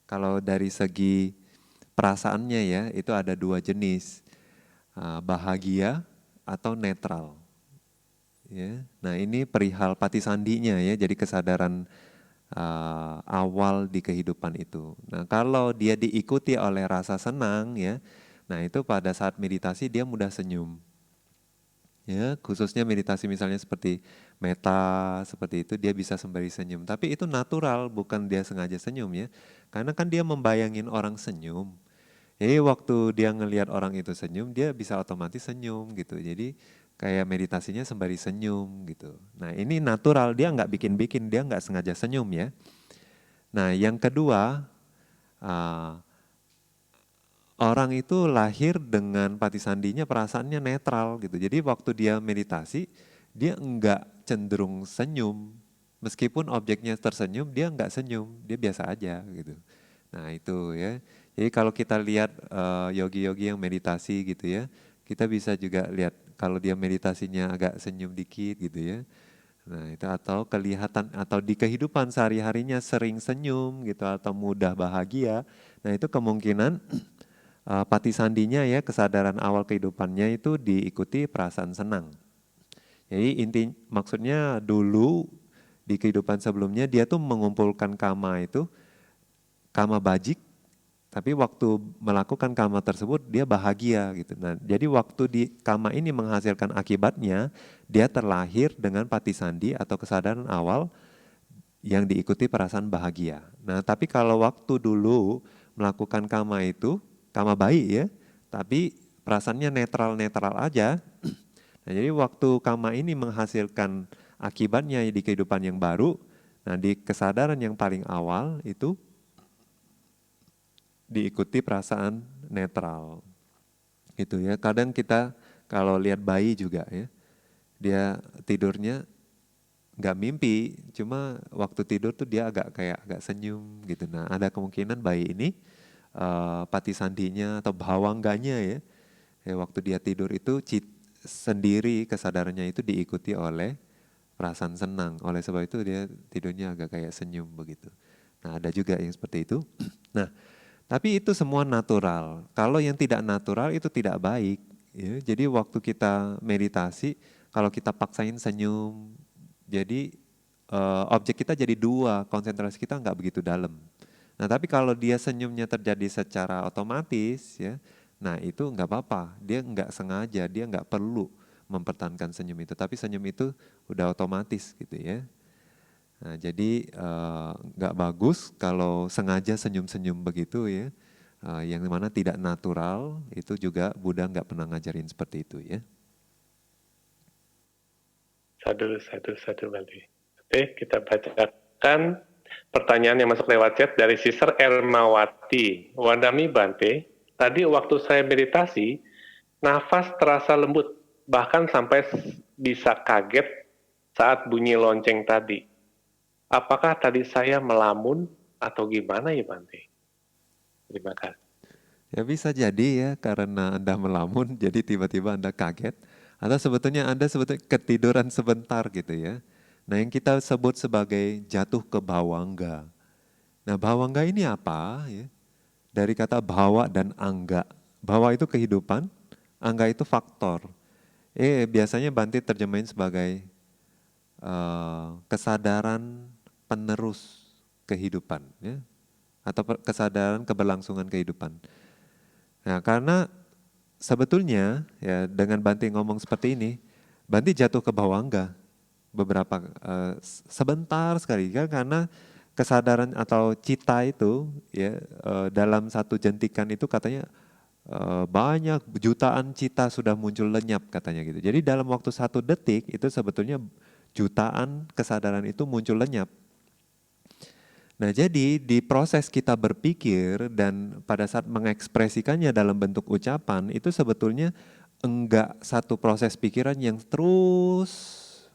Kalau dari segi perasaannya ya itu ada dua jenis, bahagia atau netral. Ya, nah ini perihal patisandinya ya, jadi kesadaran awal di kehidupan itu. Nah kalau dia diikuti oleh rasa senang ya, nah itu pada saat meditasi dia mudah senyum. Ya, khususnya meditasi misalnya seperti meta, seperti itu dia bisa sembari senyum. Tapi itu natural, bukan dia sengaja senyum ya. Karena kan dia membayangin orang senyum. Jadi waktu dia ngelihat orang itu senyum, dia bisa otomatis senyum gitu. Jadi kayak meditasinya sembari senyum gitu. Nah ini natural, dia nggak bikin-bikin, dia nggak sengaja senyum ya. Nah yang kedua, uh, orang itu lahir dengan patisandinya perasaannya netral gitu. Jadi waktu dia meditasi, dia enggak cenderung senyum. Meskipun objeknya tersenyum, dia enggak senyum, dia biasa aja gitu. Nah itu ya. Jadi kalau kita lihat yogi-yogi yang meditasi gitu ya, kita bisa juga lihat kalau dia meditasinya agak senyum dikit gitu ya. Nah itu atau kelihatan atau di kehidupan sehari-harinya sering senyum gitu atau mudah bahagia. Nah itu kemungkinan pati sandinya ya kesadaran awal kehidupannya itu diikuti perasaan senang. Jadi maksudnya dulu di kehidupan sebelumnya dia tuh mengumpulkan kama itu, kama bajik, tapi waktu melakukan kama tersebut dia bahagia gitu. Nah, jadi waktu di kama ini menghasilkan akibatnya, dia terlahir dengan pati sandi atau kesadaran awal yang diikuti perasaan bahagia. Nah, tapi kalau waktu dulu melakukan kama itu, kama baik ya, tapi perasaannya netral-netral aja. Nah, jadi waktu kama ini menghasilkan akibatnya di kehidupan yang baru, nah di kesadaran yang paling awal itu diikuti perasaan netral. Gitu ya. Kadang kita kalau lihat bayi juga ya, dia tidurnya nggak mimpi, cuma waktu tidur tuh dia agak senyum gitu. Nah ada kemungkinan bayi ini pati sandinya atau bawangganya ya waktu dia tidur itu sendiri kesadarannya itu diikuti oleh perasaan senang. Oleh sebab itu dia tidurnya agak kayak senyum begitu. Nah ada juga yang seperti itu. Nah tapi itu semua natural. Kalau yang tidak natural itu tidak baik. Ya. Jadi waktu kita meditasi, kalau kita paksain senyum, jadi objek kita jadi dua, konsentrasi kita nggak begitu dalam. Nah tapi kalau dia senyumnya terjadi secara otomatis, ya, nah itu nggak apa-apa. Dia nggak sengaja, dia nggak perlu mempertahankan senyum itu. Tapi senyum itu udah otomatis gitu ya. Nah, jadi nggak bagus kalau sengaja senyum-senyum begitu ya, yang mana tidak natural itu juga Buddha nggak pernah ngajarin seperti itu ya. Satu, Bante. Oke, kita bacakan Pertanyaan yang masuk lewat chat dari Sister Ermawati. Wandami Bante, tadi waktu saya meditasi, nafas terasa lembut, bahkan sampai bisa kaget saat bunyi lonceng tadi. Apakah tadi saya melamun atau gimana ya Bante? Terima kasih. Ya bisa jadi ya karena Anda melamun jadi tiba-tiba Anda kaget atau sebetulnya Anda sebetulnya ketiduran sebentar gitu ya. Nah yang kita sebut sebagai jatuh ke bawangga. Nah bawangga ini apa ya? Dari kata bawa dan angga. Bawa itu kehidupan, angga itu faktor. Biasanya Bante terjemahin sebagai kesadaran penerus kehidupan ya. Atau kesadaran keberlangsungan kehidupan. Nah, karena sebetulnya ya dengan Banti ngomong seperti ini, Banti jatuh ke bawangga beberapa sebentar sekali kan karena kesadaran atau cita itu ya dalam satu jentikan itu katanya banyak jutaan cita sudah muncul lenyap katanya gitu. Jadi dalam waktu 1 detik itu sebetulnya jutaan kesadaran itu muncul lenyap. Nah jadi di proses kita berpikir dan pada saat mengekspresikannya dalam bentuk ucapan itu sebetulnya enggak satu proses pikiran yang terus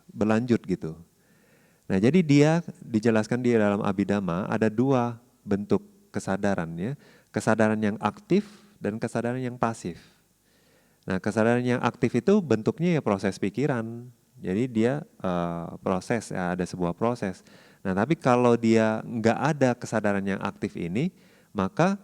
berlanjut gitu. Nah jadi dia dijelaskan di dalam Abhidhamma ada 2 bentuk kesadaran ya. Kesadaran yang aktif dan kesadaran yang pasif. Nah kesadaran yang aktif itu bentuknya ya proses pikiran. Jadi dia proses, ya, ada sebuah proses. Nah tapi kalau dia nggak ada kesadaran yang aktif ini, maka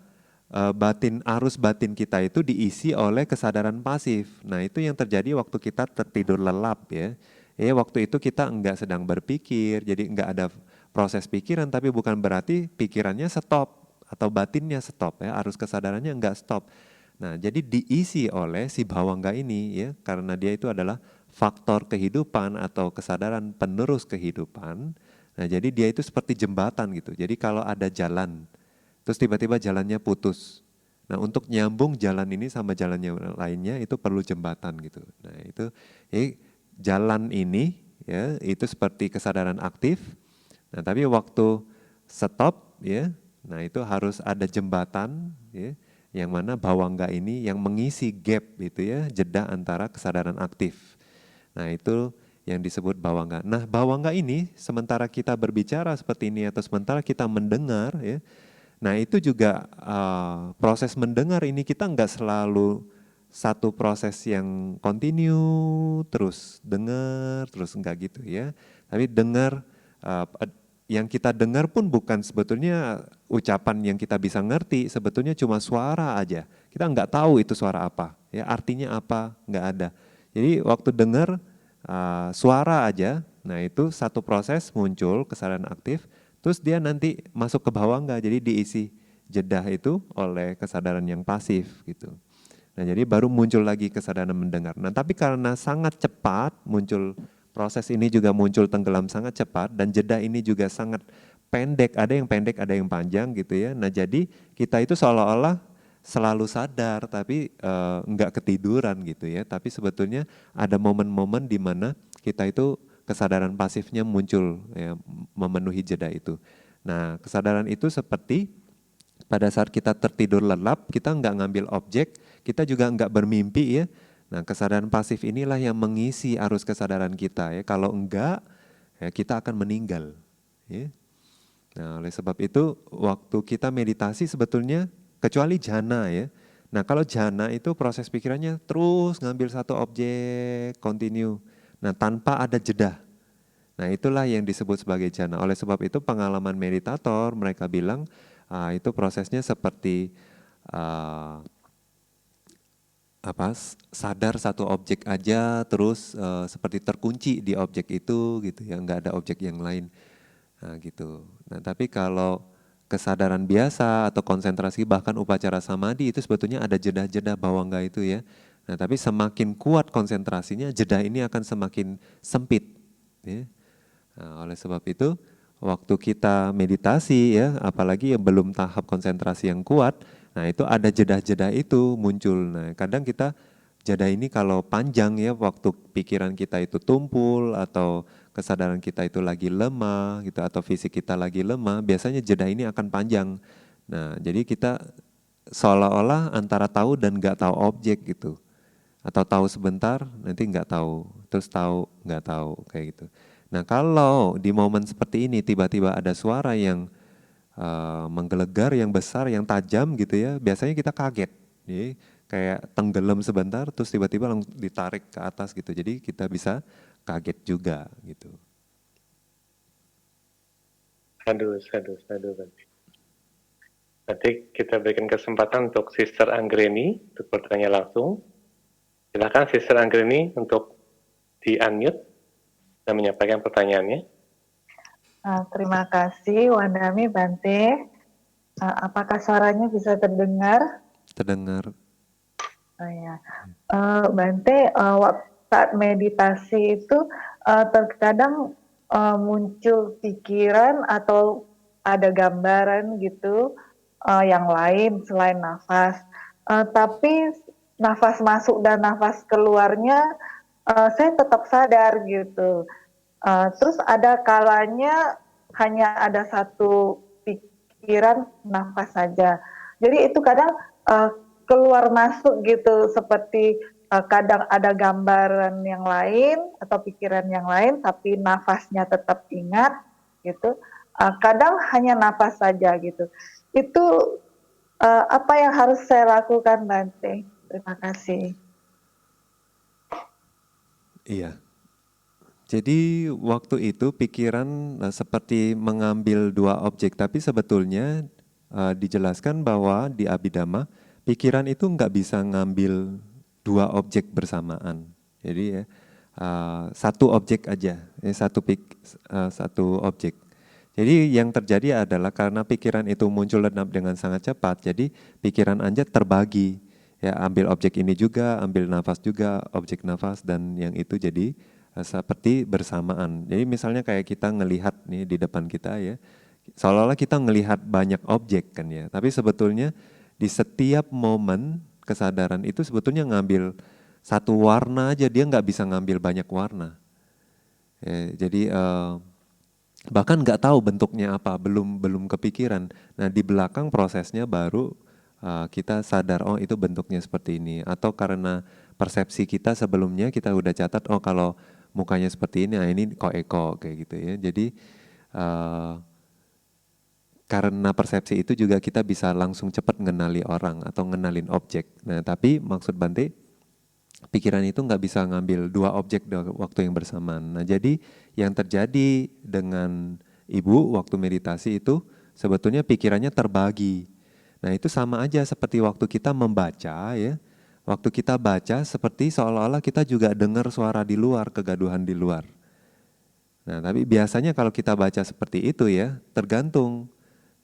arus batin kita itu diisi oleh kesadaran pasif. Nah itu yang terjadi waktu kita tertidur lelap ya. Waktu itu kita nggak sedang berpikir, jadi nggak ada proses pikiran, tapi bukan berarti pikirannya stop atau batinnya stop ya, arus kesadarannya nggak stop. Nah, jadi diisi oleh si bawangga ini ya, karena dia itu adalah faktor kehidupan atau kesadaran penerus kehidupan. Nah, jadi dia itu seperti jembatan gitu. Jadi kalau ada jalan, terus tiba-tiba jalannya putus. Nah, untuk nyambung jalan ini sama jalan yang lainnya itu perlu jembatan gitu. Nah, itu jalan ini ya, itu seperti kesadaran aktif. Nah, tapi waktu stop ya, nah itu harus ada jembatan ya, yang mana bawangga ini yang mengisi gap gitu ya, jeda antara kesadaran aktif. Nah itu yang disebut bawangga. Nah bawangga ini sementara kita berbicara seperti ini atau sementara kita mendengar ya, nah itu juga proses mendengar ini kita nggak selalu satu proses yang continue terus dengar terus enggak gitu ya. Tapi dengar yang kita dengar pun bukan sebetulnya ucapan yang kita bisa ngerti, sebetulnya cuma suara aja. Kita nggak tahu itu suara apa, ya artinya apa nggak ada. Jadi waktu dengar suara aja, nah itu satu proses muncul kesadaran aktif, terus dia nanti masuk ke bawangga, jadi diisi jedah itu oleh kesadaran yang pasif gitu. Nah jadi baru muncul lagi kesadaran mendengar. Nah tapi karena sangat cepat muncul proses ini juga muncul tenggelam sangat cepat dan jeda ini juga sangat pendek, ada yang pendek, ada yang panjang gitu ya. Nah jadi kita itu seolah-olah selalu sadar tapi enggak ketiduran gitu ya. Tapi sebetulnya ada momen-momen di mana kita itu kesadaran pasifnya muncul ya, memenuhi jeda itu. Nah kesadaran itu seperti pada saat kita tertidur lelap, kita enggak ngambil objek, kita juga enggak bermimpi ya. Nah kesadaran pasif inilah yang mengisi arus kesadaran kita ya. Kalau enggak, ya kita akan meninggal. Ya. Nah oleh sebab itu waktu kita meditasi sebetulnya kecuali jhana ya. Nah kalau jhana itu proses pikirannya terus ngambil satu objek, continue. Nah tanpa ada jeda. Nah itulah yang disebut sebagai jhana. Oleh sebab itu pengalaman meditator mereka bilang itu prosesnya seperti sadar satu objek aja terus seperti terkunci di objek itu gitu ya, nggak ada objek yang lain gitu. Nah tapi kalau kesadaran biasa atau konsentrasi bahkan upacara samadhi itu sebetulnya ada jeda-jeda bawangga itu ya. Nah tapi semakin kuat konsentrasinya jeda ini akan semakin sempit ya. Nah, oleh sebab itu waktu kita meditasi ya, apalagi yang belum tahap konsentrasi yang kuat, nah itu ada jeda-jeda itu muncul. Nah kadang kita jeda ini kalau panjang ya, waktu pikiran kita itu tumpul atau kesadaran kita itu lagi lemah gitu atau fisik kita lagi lemah, biasanya jeda ini akan panjang. Nah, jadi kita seolah-olah antara tahu dan nggak tahu objek gitu. Atau tahu sebentar, nanti nggak tahu, terus tahu, nggak tahu, kayak gitu. Nah, kalau di momen seperti ini tiba-tiba ada suara yang menggelegar, yang besar, yang tajam gitu ya, biasanya kita kaget. Jadi kayak tenggelam sebentar, terus tiba-tiba langsung ditarik ke atas gitu. Jadi kita bisa kaget juga gitu. Aduh. Nanti kita berikan kesempatan untuk Sister Anggreni untuk bertanya langsung. Silakan Sister Anggreni untuk di-unmute dan menyampaikan pertanyaannya. Terima kasih Wandami Bante. Apakah suaranya bisa terdengar? Terdengar. Oh, ya. Bante, saat meditasi itu terkadang muncul pikiran atau ada gambaran gitu yang lain selain nafas. Tapi nafas masuk dan nafas keluarnya saya tetap sadar gitu. Terus ada kalanya hanya ada satu pikiran nafas saja. Jadi itu kadang keluar masuk gitu, seperti kadang ada gambaran yang lain atau pikiran yang lain, tapi nafasnya tetap ingat gitu. Kadang hanya nafas saja gitu. Itu apa yang harus saya lakukan, Bante? Terima kasih. Iya. Jadi waktu itu pikiran seperti mengambil dua objek, tapi sebetulnya dijelaskan bahwa di Abhidhamma pikiran itu nggak bisa ngambil dua objek bersamaan. Jadi ya satu objek aja, satu objek. Jadi yang terjadi adalah karena pikiran itu muncul dengan sangat cepat, jadi pikiran Anda terbagi. Ya, ambil objek ini juga, ambil nafas juga, objek nafas, dan yang itu jadi seperti bersamaan. Jadi misalnya kayak kita ngelihat nih di depan kita ya, seolah-olah kita ngelihat banyak objek kan ya, tapi sebetulnya di setiap momen kesadaran itu sebetulnya ngambil satu warna aja, dia nggak bisa ngambil banyak warna. Ya, jadi bahkan nggak tahu bentuknya apa, belum kepikiran. Nah di belakang prosesnya baru kita sadar, oh itu bentuknya seperti ini, atau karena persepsi kita sebelumnya kita udah catat, oh kalau mukanya seperti ini, nah ini kok eko kayak gitu ya. Jadi karena persepsi itu juga kita bisa langsung cepat ngenali orang atau ngenalin objek. Nah tapi maksud Bante, pikiran itu nggak bisa ngambil dua objek dalam waktu yang bersamaan. Nah jadi yang terjadi dengan Ibu waktu meditasi itu sebetulnya pikirannya terbagi. Nah itu sama aja seperti waktu kita membaca ya. Waktu kita baca seperti seolah-olah kita juga dengar suara di luar, kegaduhan di luar. Nah tapi biasanya kalau kita baca seperti itu ya, tergantung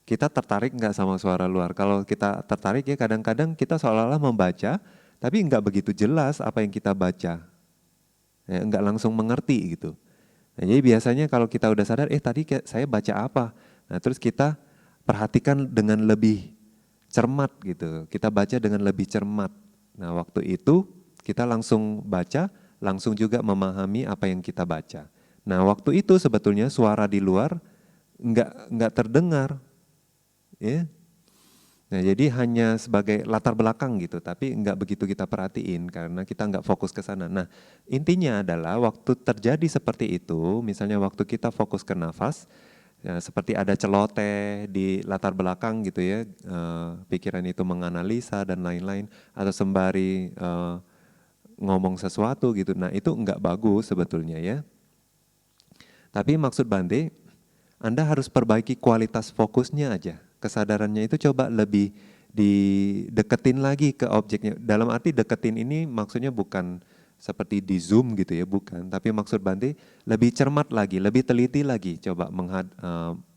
kita tertarik nggak sama suara luar. Kalau kita tertarik ya kadang-kadang kita seolah-olah membaca, tapi nggak begitu jelas apa yang kita baca. Ya, nggak langsung mengerti gitu. Nah, jadi biasanya kalau kita udah sadar, tadi saya baca apa? Nah terus kita perhatikan dengan lebih cermat gitu. Kita baca dengan lebih cermat. Nah waktu itu kita langsung baca, langsung juga memahami apa yang kita baca. Nah waktu itu sebetulnya suara di luar nggak terdengar, ya. Nah jadi hanya sebagai latar belakang gitu, tapi nggak begitu kita perhatiin karena kita nggak fokus ke sana. Nah intinya adalah waktu terjadi seperti itu, misalnya waktu kita fokus ke nafas, ya, seperti ada celoteh di latar belakang gitu ya, pikiran itu menganalisa dan lain-lain, atau sembari ngomong sesuatu gitu. Nah itu nggak bagus sebetulnya ya. Tapi maksud Bante, Anda harus perbaiki kualitas fokusnya aja. Kesadarannya itu coba lebih dideketin lagi ke objeknya. Dalam arti deketin ini maksudnya bukan seperti di Zoom gitu ya, bukan. Tapi maksud Bante lebih cermat lagi, lebih teliti lagi, coba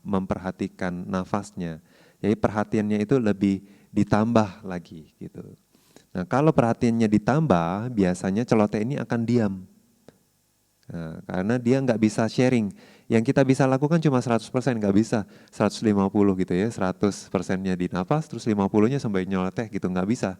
memperhatikan nafasnya. Jadi perhatiannya itu lebih ditambah lagi gitu. Nah kalau perhatiannya ditambah, biasanya celoteh ini akan diam. Nah, karena dia nggak bisa sharing. Yang kita bisa lakukan cuma 100%, nggak bisa 150 gitu ya, 100%-nya di nafas, terus 50-nya sampai nyeloteh gitu, nggak bisa.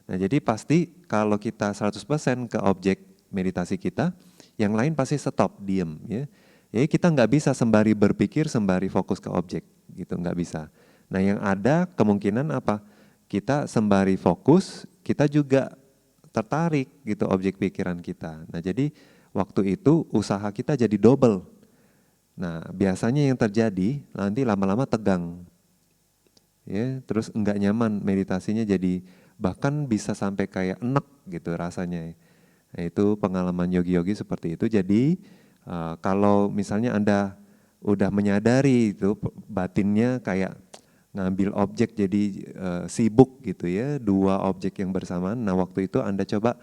Nah jadi pasti kalau kita 100% ke objek meditasi kita, yang lain pasti stop, diem ya. Jadi kita nggak bisa sembari berpikir, sembari fokus ke objek, gitu nggak bisa. Nah yang ada kemungkinan apa? Kita sembari fokus, kita juga tertarik gitu objek pikiran kita. Nah jadi waktu itu usaha kita jadi double. Nah biasanya yang terjadi nanti lama-lama tegang, ya, terus enggak nyaman meditasinya, jadi bahkan bisa sampai kayak enek gitu rasanya. Nah, itu pengalaman yogi-yogi seperti itu. Jadi kalau misalnya Anda udah menyadari itu batinnya kayak ngambil objek jadi sibuk gitu ya, dua objek yang bersamaan. Nah waktu itu Anda coba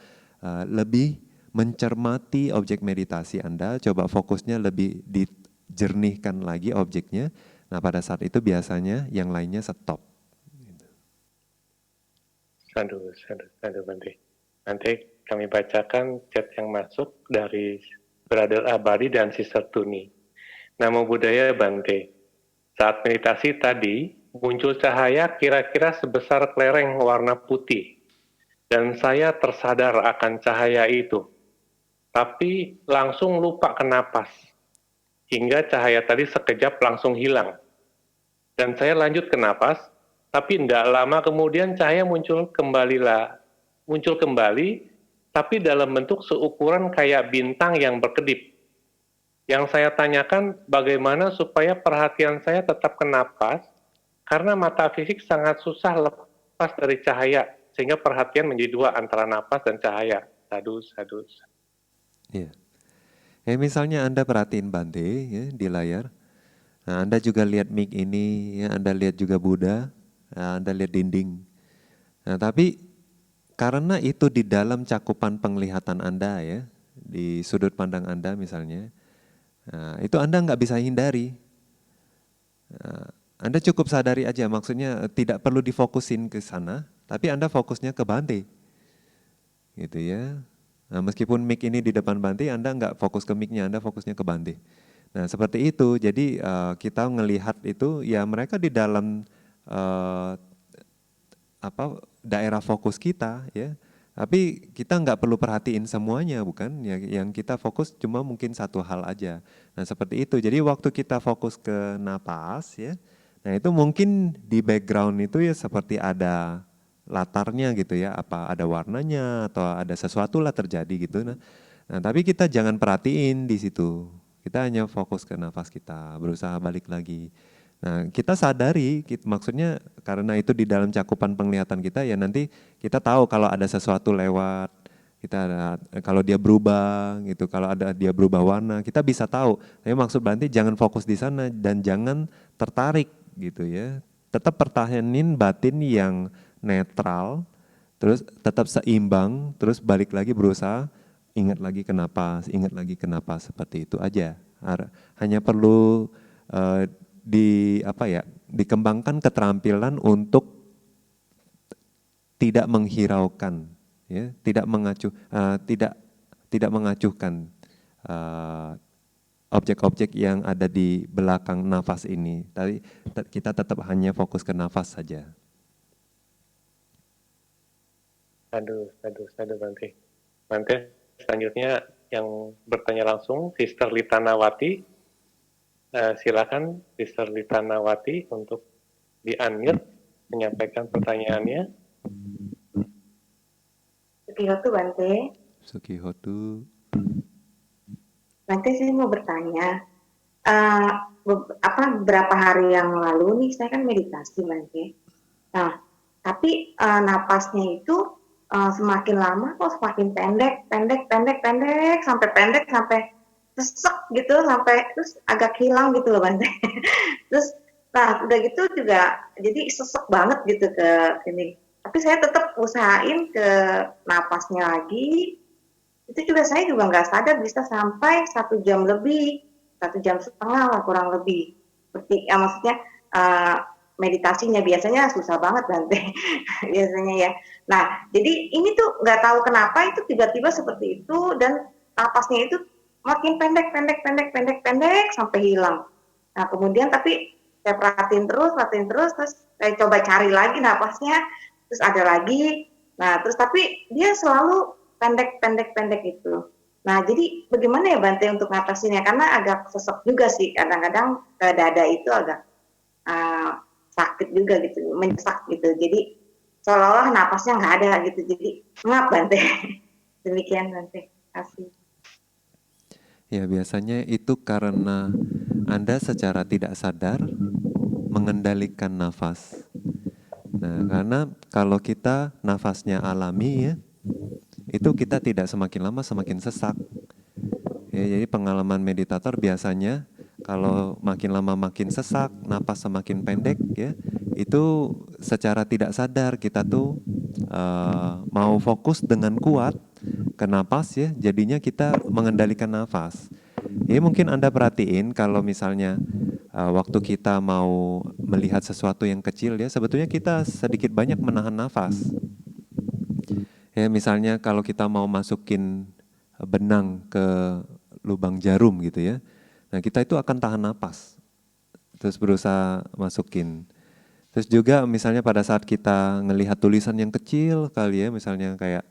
lebih mencermati objek meditasi Anda, coba fokusnya lebih dijernihkan lagi objeknya. Nah pada saat itu biasanya yang lainnya stop. Aduh, Bante. Nanti kami bacakan chat yang masuk dari Brother Abadi dan Sister Tuni. Namo Buddhaya Bante. Saat meditasi tadi, muncul cahaya kira-kira sebesar kelereng warna putih. Dan saya tersadar akan cahaya itu. Tapi langsung lupa ke napas. Hingga cahaya tadi sekejap langsung hilang. Dan saya lanjut ke napas, tapi tidak lama kemudian cahaya muncul kembali, tapi dalam bentuk seukuran kayak bintang yang berkedip. Yang saya tanyakan bagaimana supaya perhatian saya tetap ke napas, karena mata fisik sangat susah lepas dari cahaya, sehingga perhatian menjadi dua antara napas dan cahaya. Sadu. Iya. Misalnya Anda perhatiin Bante ya, di layar, nah, Anda juga lihat mic ini, ya, Anda lihat juga Buddha, nah, Anda lihat dinding. Nah, tapi karena itu di dalam cakupan penglihatan Anda ya, di sudut pandang Anda misalnya, nah, itu Anda nggak bisa hindari. Nah, Anda cukup sadari aja, maksudnya tidak perlu difokusin ke sana, tapi Anda fokusnya ke Bante. Gitu ya. Nah, meskipun mic ini di depan Bante, Anda nggak fokus ke mic-nya, Anda fokusnya ke Bante. Nah seperti itu, jadi kita ngelihat itu ya mereka di dalam daerah fokus kita ya, tapi kita nggak perlu perhatiin semuanya bukan, ya, yang kita fokus cuma mungkin satu hal aja. Nah seperti itu, jadi waktu kita fokus ke napas ya, nah itu mungkin di background itu ya seperti ada latarnya gitu ya, apa ada warnanya atau ada sesuatu lah terjadi gitu. Nah tapi kita jangan perhatiin di situ. Kita hanya fokus ke nafas kita, berusaha balik lagi. Nah kita sadari, maksudnya karena itu di dalam cakupan penglihatan kita ya, nanti kita tahu kalau ada sesuatu lewat, kalau dia berubah gitu, kalau ada dia berubah warna, kita bisa tahu. Tapi maksud Bante jangan fokus di sana dan jangan tertarik gitu ya. Tetap pertahanin batin yang netral, terus tetap seimbang, terus balik lagi berusaha ingat lagi kenapa seperti itu aja. Hanya perlu dikembangkan keterampilan untuk tidak menghiraukan, ya, tidak mengacuhkan objek-objek yang ada di belakang nafas ini. Tapi kita tetap hanya fokus ke nafas saja. Sadu Bante. Bante, selanjutnya yang bertanya langsung, Sister Litanawati. Silakan Sister Litanawati untuk di-unmute, menyampaikan pertanyaannya. Sukihotu Bante. Sukihotu. Bante, saya mau bertanya, beberapa hari yang lalu nih saya kan meditasi Bante. Nah, tapi napasnya itu semakin lama kok semakin pendek sampai sesek gitu, sampai terus agak hilang gitu loh Bante. Terus nah udah gitu juga jadi sesek banget gitu ke ini. Tapi saya tetap usahain ke napasnya lagi. Itu juga saya juga nggak sadar bisa sampai 1 jam lebih, 1,5 jam lah kurang lebih. Seperti ya maksudnya meditasinya biasanya susah banget Bante. Biasanya ya. Nah, jadi ini tuh nggak tahu kenapa itu tiba-tiba seperti itu dan napasnya itu makin pendek sampai hilang. Nah, kemudian tapi saya perhatiin terus saya coba cari lagi napasnya, terus ada lagi. Nah, terus tapi dia selalu pendek itu. Nah, jadi bagaimana ya Bante untuk ngatasinnya? Karena agak sesek juga sih, kadang-kadang ke dada itu agak sakit juga gitu, menyesak gitu. Jadi seolah-olah napasnya nggak ada gitu. Jadi ngap Bante. Demikian Bante. Kasih. Ya, biasanya itu karena Anda secara tidak sadar mengendalikan nafas. Nah, karena kalau kita nafasnya alami ya, itu kita tidak semakin lama semakin sesak. Ya, jadi pengalaman meditator biasanya kalau makin lama makin sesak, napas semakin pendek ya, itu secara tidak sadar kita tuh mau fokus dengan kuat ke napas ya, jadinya kita mengendalikan nafas. Ya mungkin Anda perhatiin kalau misalnya waktu kita mau melihat sesuatu yang kecil ya, sebetulnya kita sedikit banyak menahan nafas. Ya misalnya kalau kita mau masukin benang ke lubang jarum gitu ya, nah kita itu akan tahan napas, terus berusaha masukin. Terus juga misalnya pada saat kita ngelihat tulisan yang kecil kali ya, misalnya kayak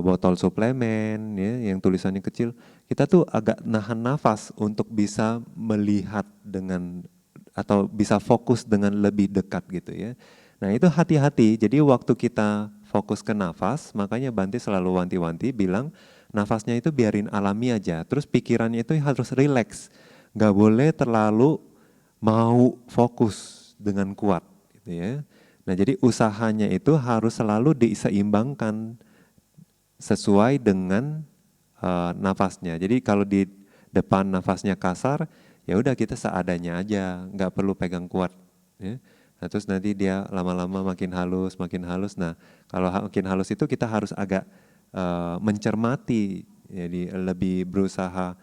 botol suplemen ya, yang tulisannya kecil, kita tuh agak nahan nafas untuk bisa melihat dengan atau bisa fokus dengan lebih dekat gitu ya. Nah itu hati-hati, jadi waktu kita fokus ke nafas, makanya Bante selalu wanti-wanti bilang nafasnya itu biarin alami aja, terus pikirannya itu harus rileks, nggak boleh terlalu mau fokus dengan kuat gitu ya. Nah jadi usahanya itu harus selalu diseimbangkan sesuai dengan nafasnya. Jadi kalau di depan nafasnya kasar, ya udah kita seadanya aja, nggak perlu pegang kuat. Ya. Nah, terus nanti dia lama-lama makin halus, makin halus. Nah, kalau makin halus itu kita harus agak mencermati, jadi lebih berusaha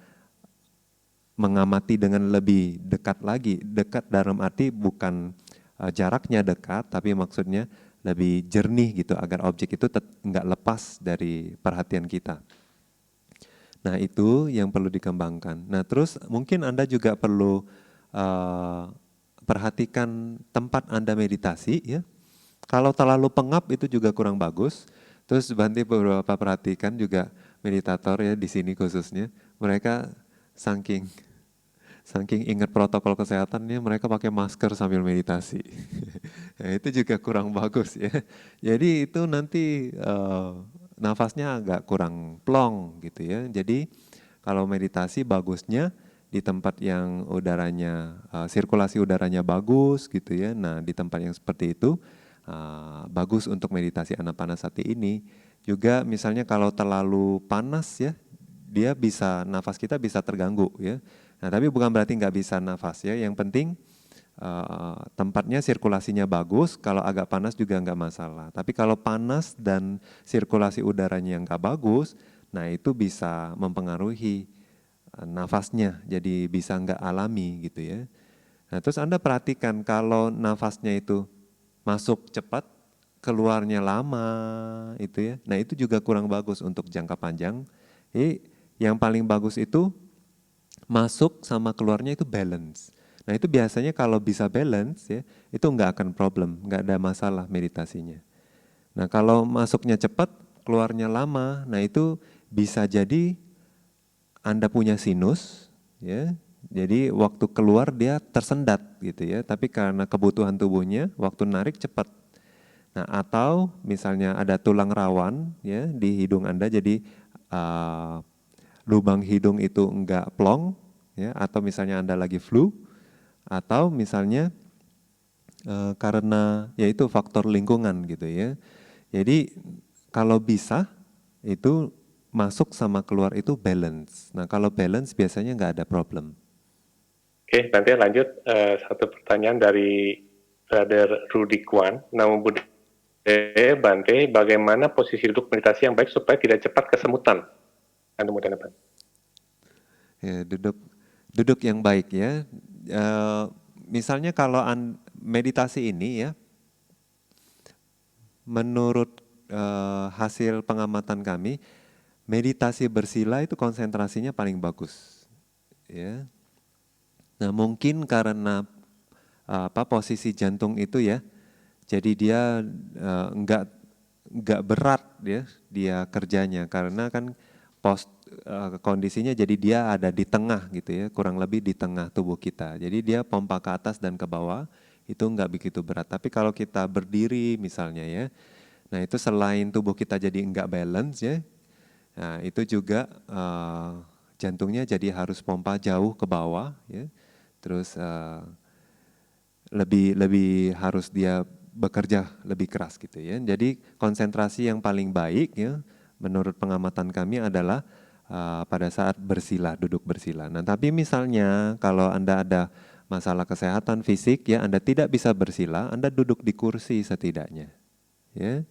mengamati dengan lebih dekat lagi. Dekat dalam arti bukan jaraknya dekat, tapi maksudnya lebih jernih gitu agar objek itu nggak lepas dari perhatian kita. Nah itu yang perlu dikembangkan. Nah terus mungkin Anda juga perlu perhatikan tempat Anda meditasi ya. Kalau terlalu pengap itu juga kurang bagus. Terus Bante beberapa perhatikan juga meditator ya di sini khususnya, mereka saking ingat protokol kesehatannya mereka pakai masker sambil meditasi. Nah, itu juga kurang bagus ya. Jadi itu nanti nafasnya agak kurang plong gitu ya. Jadi kalau meditasi bagusnya di tempat yang udaranya, sirkulasi udaranya bagus gitu ya. Nah di tempat yang seperti itu bagus untuk meditasi anapanasati ini. Juga misalnya kalau terlalu panas ya, dia bisa, nafas kita bisa terganggu ya. Nah, tapi bukan berarti nggak bisa nafas ya. Yang penting tempatnya sirkulasinya bagus. Kalau agak panas juga nggak masalah. Tapi kalau panas dan sirkulasi udaranya yang nggak bagus, nah itu bisa mempengaruhi nafasnya. Jadi bisa nggak alami gitu ya. Nah, terus Anda perhatikan kalau nafasnya itu masuk cepat, keluarnya lama itu ya. Nah itu juga kurang bagus untuk jangka panjang. Jadi yang paling bagus itu masuk sama keluarnya itu balance. Nah itu biasanya kalau bisa balance ya, itu nggak akan problem, nggak ada masalah meditasinya. Nah kalau masuknya cepat, keluarnya lama, nah itu bisa jadi Anda punya sinus, ya. Jadi waktu keluar dia tersendat gitu ya, tapi karena kebutuhan tubuhnya, waktu narik cepat. Nah atau misalnya ada tulang rawan ya di hidung Anda, jadi lubang hidung itu enggak plong, ya, atau misalnya Anda lagi flu, atau misalnya karena yaitu faktor lingkungan gitu ya. Jadi kalau bisa itu masuk sama keluar itu balance. Nah kalau balance biasanya nggak ada problem. Oke, nanti lanjut satu pertanyaan dari Brother Rudy Kwan. Namo Buddhaya Bante, bagaimana posisi duduk meditasi yang baik supaya tidak cepat kesemutan? Ya, duduk yang baik ya. Misalnya kalau meditasi ini ya, menurut hasil pengamatan kami, meditasi bersila itu konsentrasinya paling bagus. Ya. Nah mungkin karena posisi jantung itu ya, jadi dia nggak berat ya dia kerjanya karena kan kondisinya jadi dia ada di tengah gitu ya, kurang lebih di tengah tubuh kita. Jadi dia pompa ke atas dan ke bawah itu nggak begitu berat. Tapi kalau kita berdiri misalnya ya, nah itu selain tubuh kita jadi nggak balance ya, nah itu juga jantungnya jadi harus pompa jauh ke bawah ya. Terus lebih harus dia bekerja lebih keras gitu ya. Jadi konsentrasi yang paling baik ya menurut pengamatan kami adalah pada saat bersila, duduk bersila. Nah, tapi misalnya kalau Anda ada masalah kesehatan fisik ya, Anda tidak bisa bersila, Anda duduk di kursi setidaknya. Ya.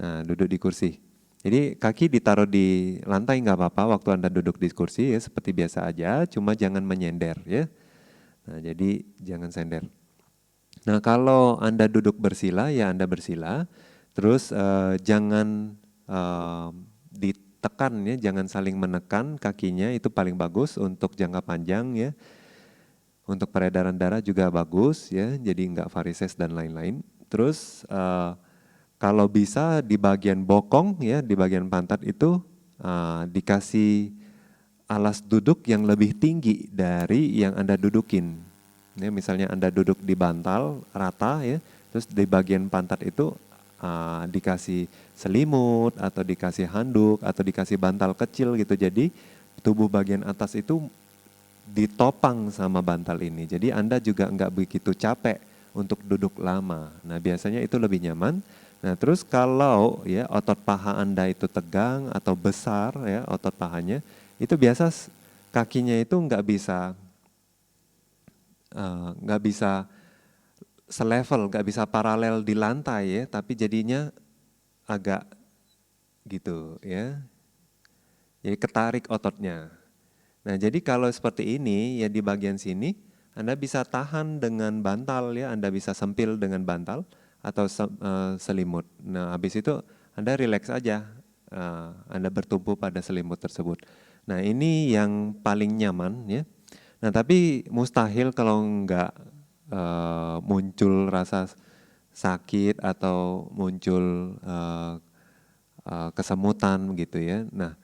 Nah, duduk di kursi. Jadi kaki ditaruh di lantai nggak apa-apa waktu Anda duduk di kursi ya, seperti biasa aja, cuma jangan menyender ya. Nah, jadi jangan sender. Nah, kalau Anda duduk bersila ya Anda bersila, terus jangan ditekan ya, jangan saling menekan kakinya, itu paling bagus untuk jangka panjang ya. Untuk peredaran darah juga bagus ya, jadi nggak varises dan lain-lain. Terus kalau bisa di bagian bokong ya, di bagian pantat itu dikasih alas duduk yang lebih tinggi dari yang Anda dudukin. Ya, misalnya Anda duduk di bantal rata ya, terus di bagian pantat itu dikasih selimut atau dikasih handuk atau dikasih bantal kecil gitu. Jadi tubuh bagian atas itu ditopang sama bantal ini. Jadi Anda juga nggak begitu capek untuk duduk lama. Nah, biasanya itu lebih nyaman. Nah, terus kalau ya otot paha Anda itu tegang atau besar ya otot pahanya, itu biasa kakinya itu nggak bisa selevel, nggak bisa paralel di lantai ya, tapi jadinya agak gitu ya. Jadi ketarik ototnya. Nah, jadi kalau seperti ini ya di bagian sini Anda bisa tahan dengan bantal ya, Anda bisa sempil dengan bantal atau selimut. Nah, habis itu Anda rileks aja, Anda bertumpu pada selimut tersebut. Nah, ini yang paling nyaman ya. Nah, tapi mustahil kalau nggak muncul rasa sakit atau muncul kesemutan gitu ya. Nah,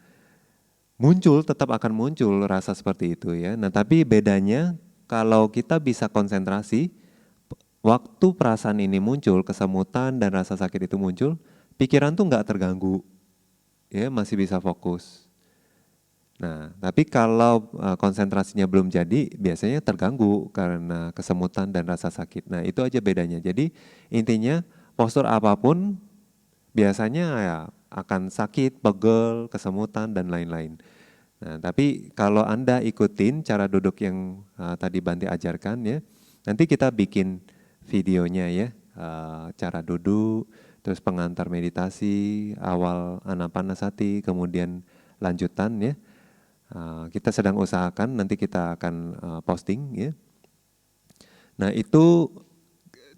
muncul, tetap akan muncul rasa seperti itu ya. Nah, tapi bedanya kalau kita bisa konsentrasi, waktu perasaan ini muncul, kesemutan dan rasa sakit itu muncul, pikiran tuh nggak terganggu, ya masih bisa fokus. Nah, tapi kalau konsentrasinya belum jadi, biasanya terganggu karena kesemutan dan rasa sakit. Nah, itu aja bedanya. Jadi intinya postur apapun biasanya ya akan sakit, pegel, kesemutan dan lain-lain. Nah, tapi kalau Anda ikutin cara duduk yang tadi Bante ajarkan ya, nanti kita bikin videonya ya, cara duduk, terus pengantar meditasi, awal anapanasati, kemudian lanjutan ya. Kita sedang usahakan, nanti kita akan posting ya. Nah, itu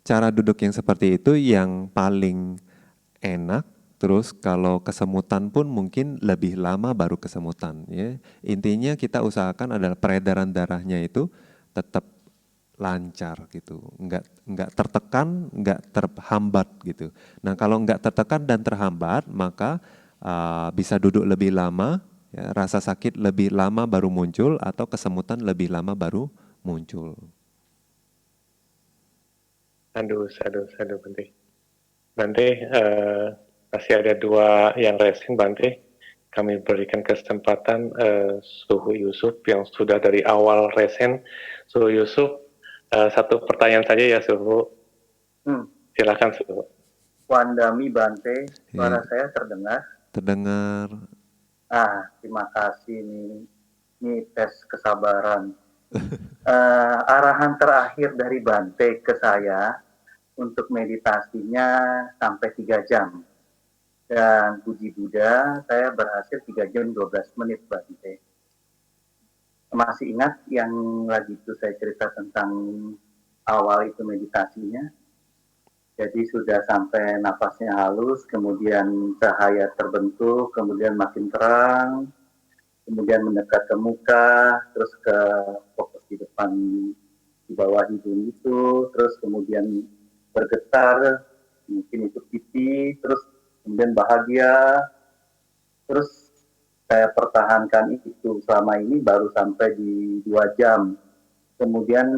cara duduk yang seperti itu yang paling enak. Terus kalau kesemutan pun mungkin lebih lama baru kesemutan ya. Intinya kita usahakan adalah peredaran darahnya itu tetap lancar gitu. Enggak tertekan, enggak terhambat gitu. Nah, kalau enggak tertekan dan terhambat, maka bisa duduk lebih lama, ya, rasa sakit lebih lama baru muncul atau kesemutan lebih lama baru muncul. Aduh, Bante. Bante, masih ada 2 yang resen, Bante. Kami berikan kesempatan Suhu Yusuf yang sudah dari awal resen. Suhu Yusuf, 1 pertanyaan saja ya Suhu. Silakan Suhu. Wandami Bante, suara saya terdengar? Terdengar. Terima kasih ini tes kesabaran. Arahan terakhir dari Bante ke saya untuk meditasinya sampai 3 jam. Dan puji Buddha, saya berhasil 3 jam 12 menit Bante. Masih ingat yang lagi itu saya cerita tentang awal itu meditasinya? Jadi sudah sampai nafasnya halus, kemudian cahaya terbentuk, kemudian makin terang, kemudian mendekat ke muka, terus ke fokus di depan, di bawah hidung itu, terus kemudian bergetar, mungkin itu pipi, terus kemudian bahagia, terus saya pertahankan itu selama ini baru sampai di 2 jam. Kemudian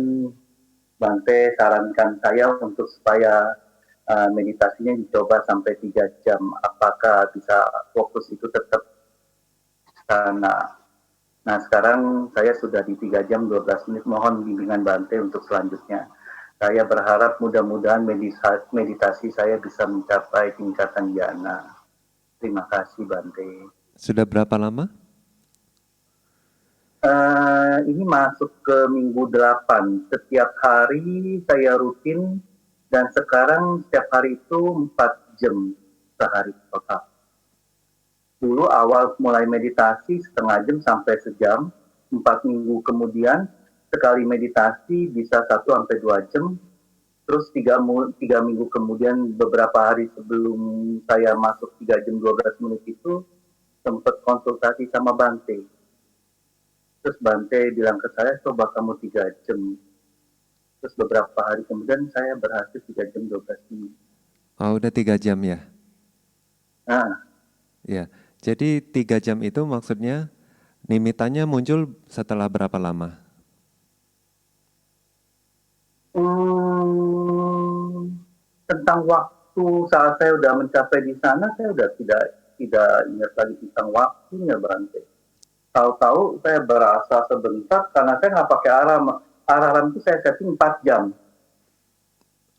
Bante sarankan saya untuk supaya meditasinya dicoba sampai 3 jam. Apakah bisa fokus itu tetap sana? Nah, sekarang saya sudah di 3 jam 12 menit. Mohon bimbingan Bante untuk selanjutnya. Saya berharap mudah-mudahan meditasi saya bisa mencapai tingkatan jana. Terima kasih Bante. Sudah berapa lama? Ini masuk ke minggu 8. Setiap hari saya rutin dan sekarang setiap hari itu 4 jam sehari total. Dulu awal mulai meditasi setengah jam sampai sejam, 4 minggu kemudian sekali meditasi bisa 1-2 jam, terus 3 minggu kemudian beberapa hari sebelum saya masuk 3 jam 12 menit itu sempat konsultasi sama Bante. Terus Bante bilang ke saya, coba kamu 3 jam. Terus beberapa hari kemudian saya berhasil 3 jam 12 menit. Oh, udah 3 jam ya? Nah, Ya, jadi 3 jam itu maksudnya nimitanya muncul setelah berapa lama? tentang waktu saat saya udah mencapai di sana, saya udah tidak ingat lagi tentang waktunya Bante. Tahu-tahu saya berasa sebentar karena saya nggak pakai alarm itu saya setting 4 jam.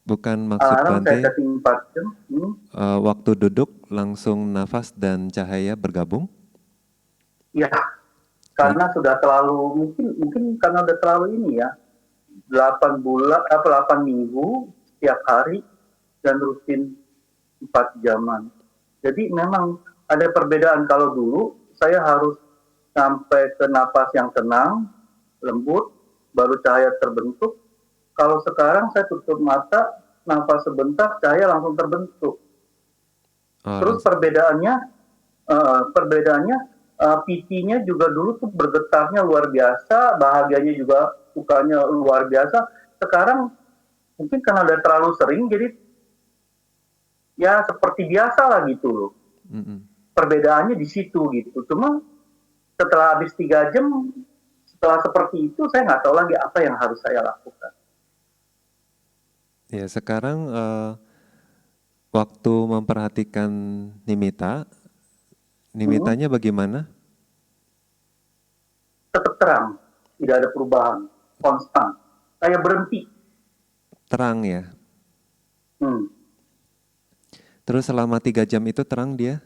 Bukan maksud Alarm saya Bante, setting 4 jam. waktu duduk langsung nafas dan cahaya bergabung? Ya, karena sudah terlalu mungkin karena udah terlalu ini ya. 8 minggu setiap hari dan rutin 4 jaman. Jadi memang ada perbedaan. Kalau dulu saya harus sampai ke napas yang tenang, lembut, baru cahaya terbentuk. Kalau sekarang saya tutup mata, nafas sebentar, cahaya langsung terbentuk. Oh, Terus perbedaannya PT-nya juga dulu tuh bergetarnya luar biasa, bahagianya juga sukanya luar biasa. Sekarang mungkin karena udah terlalu sering, jadi ya seperti biasa lah gitu loh. Perbedaannya di situ gitu. Cuma setelah habis 3 jam, setelah seperti itu saya nggak tahu lagi apa yang harus saya lakukan. ya sekarang waktu memperhatikan nimitanya bagaimana? Tetap terang, tidak ada perubahan, konstan. Saya berhenti. Terang ya? Hmm. Terus selama 3 jam itu terang dia?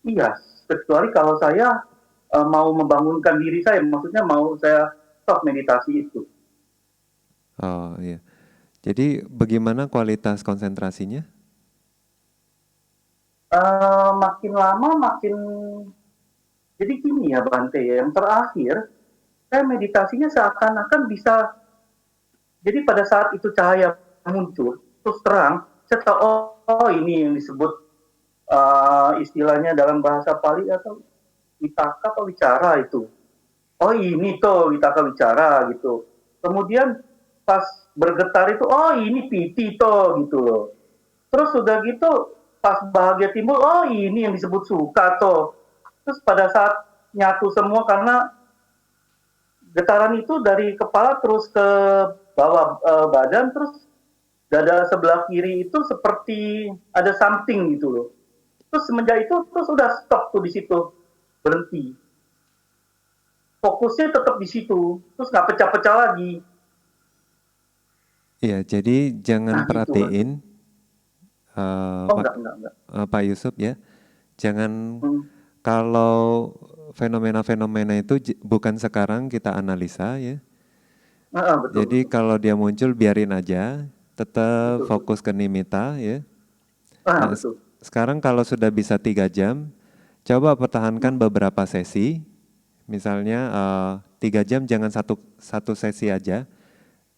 Iya, kecuali kalau saya mau membangunkan diri saya, maksudnya mau saya stop meditasi itu. Oh iya. Jadi bagaimana kualitas konsentrasinya? Makin lama makin, jadi gini ya Bante, yang terakhir saya meditasinya seakan-akan bisa, jadi pada saat itu cahaya muncul, terus terang, saya tahu oh ini yang disebut istilahnya dalam bahasa Pali atau Vitaka atau Wicara itu. Oh ini tuh Vitaka Wicara gitu. Kemudian pas bergetar itu, oh ini piti toh gitu loh. Terus sudah gitu pas bahagia timbul, oh ini yang disebut suka toh. Terus pada saat nyatu semua karena getaran itu dari kepala terus ke bawah badan, terus dada sebelah kiri itu seperti ada something gitu loh. Terus semenjak itu terus udah stop tuh di situ, berhenti. Fokusnya tetap di situ, terus nggak pecah-pecah lagi. Iya, jadi jangan Nah, perhatiin enggak. Pak Yusuf ya. Jangan kalau fenomena-fenomena itu bukan sekarang kita analisa ya. Jadi kalau dia muncul biarin aja, tetap fokus ke nimitta ya. Nah, sekarang kalau sudah bisa 3 jam, coba pertahankan beberapa sesi. Misalnya 3 jam jangan satu sesi aja,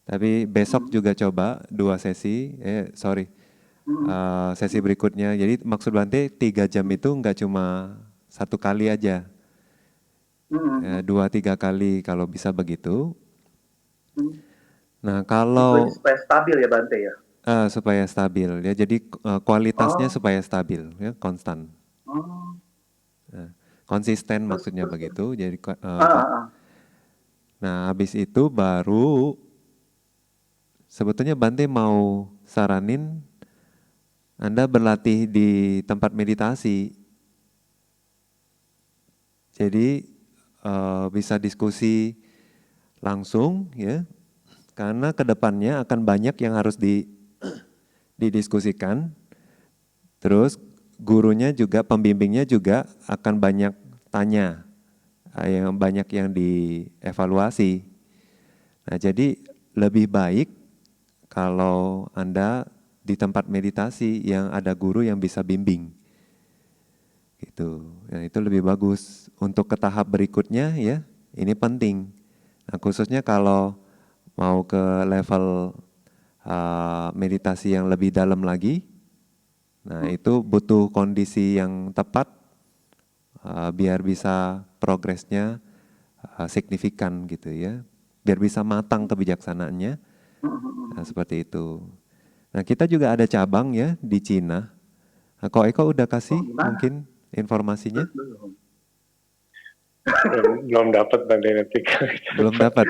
tapi besok juga coba 2 sesi. Sesi berikutnya. Jadi maksud Bante 3 jam itu nggak cuma 1 kali aja, 2-3 kali kalau bisa begitu. Nah kalau supaya stabil ya Bante ya. Supaya stabil ya, jadi kualitasnya supaya stabil ya, konstan. konsisten maksudnya begitu. Jadi Ah, ah, ah. nah habis itu baru sebetulnya Bante mau saranin Anda berlatih di tempat meditasi. Jadi bisa diskusi langsung ya, karena kedepannya akan banyak yang harus didiskusikan. Terus gurunya juga, pembimbingnya juga akan banyak tanya, yang banyak yang dievaluasi. Nah, jadi lebih baik kalau Anda di tempat meditasi yang ada guru yang bisa bimbing. Gitu. Nah, itu lebih bagus. Untuk ke tahap berikutnya ya, ini penting. Nah, khususnya kalau mau ke level meditasi yang lebih dalam lagi, nah itu butuh kondisi yang tepat biar bisa progresnya signifikan gitu ya, biar bisa matang kebijaksanaannya. Nah, seperti itu. Nah, kita juga ada cabang ya di Cina. Nah, Ko Eko udah kasih mungkin informasinya? Belum dapat Bante nanti. Belum dapat.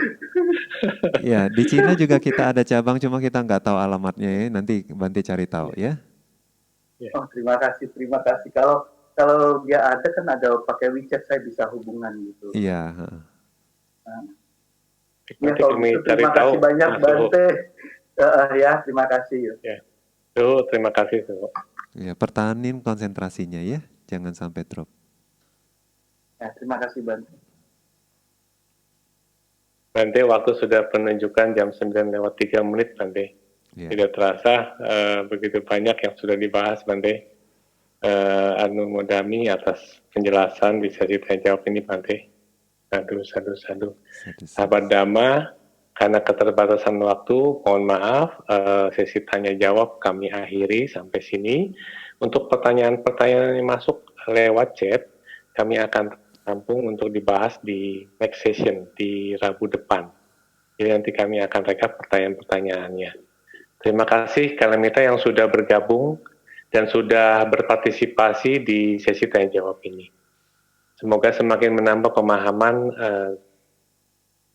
Ya, di Cina juga kita ada cabang, cuma kita nggak tahu alamatnya ya. Nanti Bante cari tahu ya. Oh, terima kasih, terima kasih. Kalau dia ada kan ada pakai WeChat, saya bisa hubungan gitu. Iya. Nah, Ya, kalau gitu, terima kasih banyak Bante. Ya, terima kasih. Ya. Terima kasih. Ya, pertahanin konsentrasinya ya, jangan sampai drop. Ya, terima kasih Bante. Bante, waktu sudah penunjukan jam 9:03 Bante. Ya. Tidak terasa begitu banyak yang sudah dibahas Bante. Anu Modami atas penjelasan di sesi tanya jawab ini Bante. Sadu. Sahabat Dhamma, karena keterbatasan waktu, mohon maaf, sesi tanya jawab kami akhiri sampai sini. Untuk pertanyaan-pertanyaan yang masuk lewat chat, kami akan tampung untuk dibahas di next session di Rabu depan. Jadi nanti kami akan rekap pertanyaan-pertanyaannya. Terima kasih Kalamita yang sudah bergabung dan sudah berpartisipasi di sesi tanya jawab ini. Semoga semakin menambah pemahaman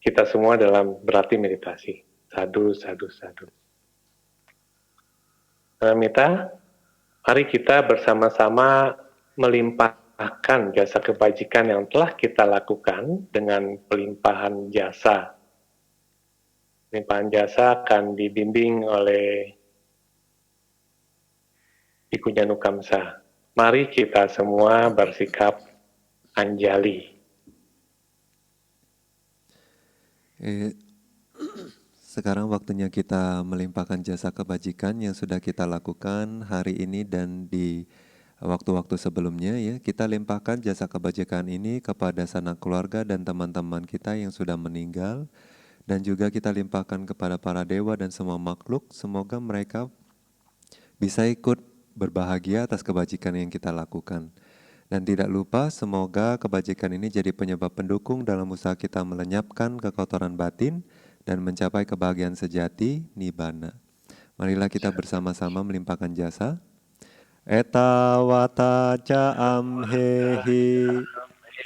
kita semua dalam berlatih meditasi. Sadu. Kalamita, mari kita bersama-sama melimpahkan jasa kebajikan yang telah kita lakukan dengan pelimpahan jasa. Pelimpahan jasa akan dibimbing oleh Ibu Janukamsa. Mari kita semua bersikap anjali. Sekarang waktunya kita melimpahkan jasa kebajikan yang sudah kita lakukan hari ini dan di waktu-waktu sebelumnya ya. Kita limpahkan jasa kebajikan ini kepada sanak keluarga dan teman-teman kita yang sudah meninggal, dan juga kita limpahkan kepada para dewa dan semua makhluk. Semoga mereka bisa ikut berbahagia atas kebajikan yang kita lakukan. Dan tidak lupa, semoga kebajikan ini jadi penyebab pendukung dalam usaha kita melenyapkan kekotoran batin dan mencapai kebahagiaan sejati, nibbana. Marilah kita bersama-sama melimpahkan jasa. Eta wata ca amhehi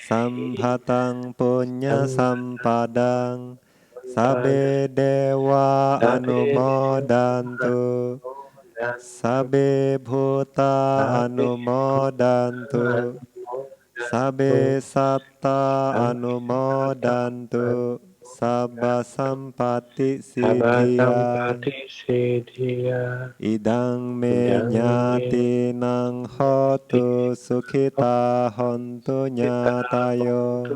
sambhatang punya sampadang sabe dewa anumodantu sabe bhuta anumodantu sabe satta anumodantu sabba sampati siddhya idang me nyati nang hotu sukhita hontu nyatayo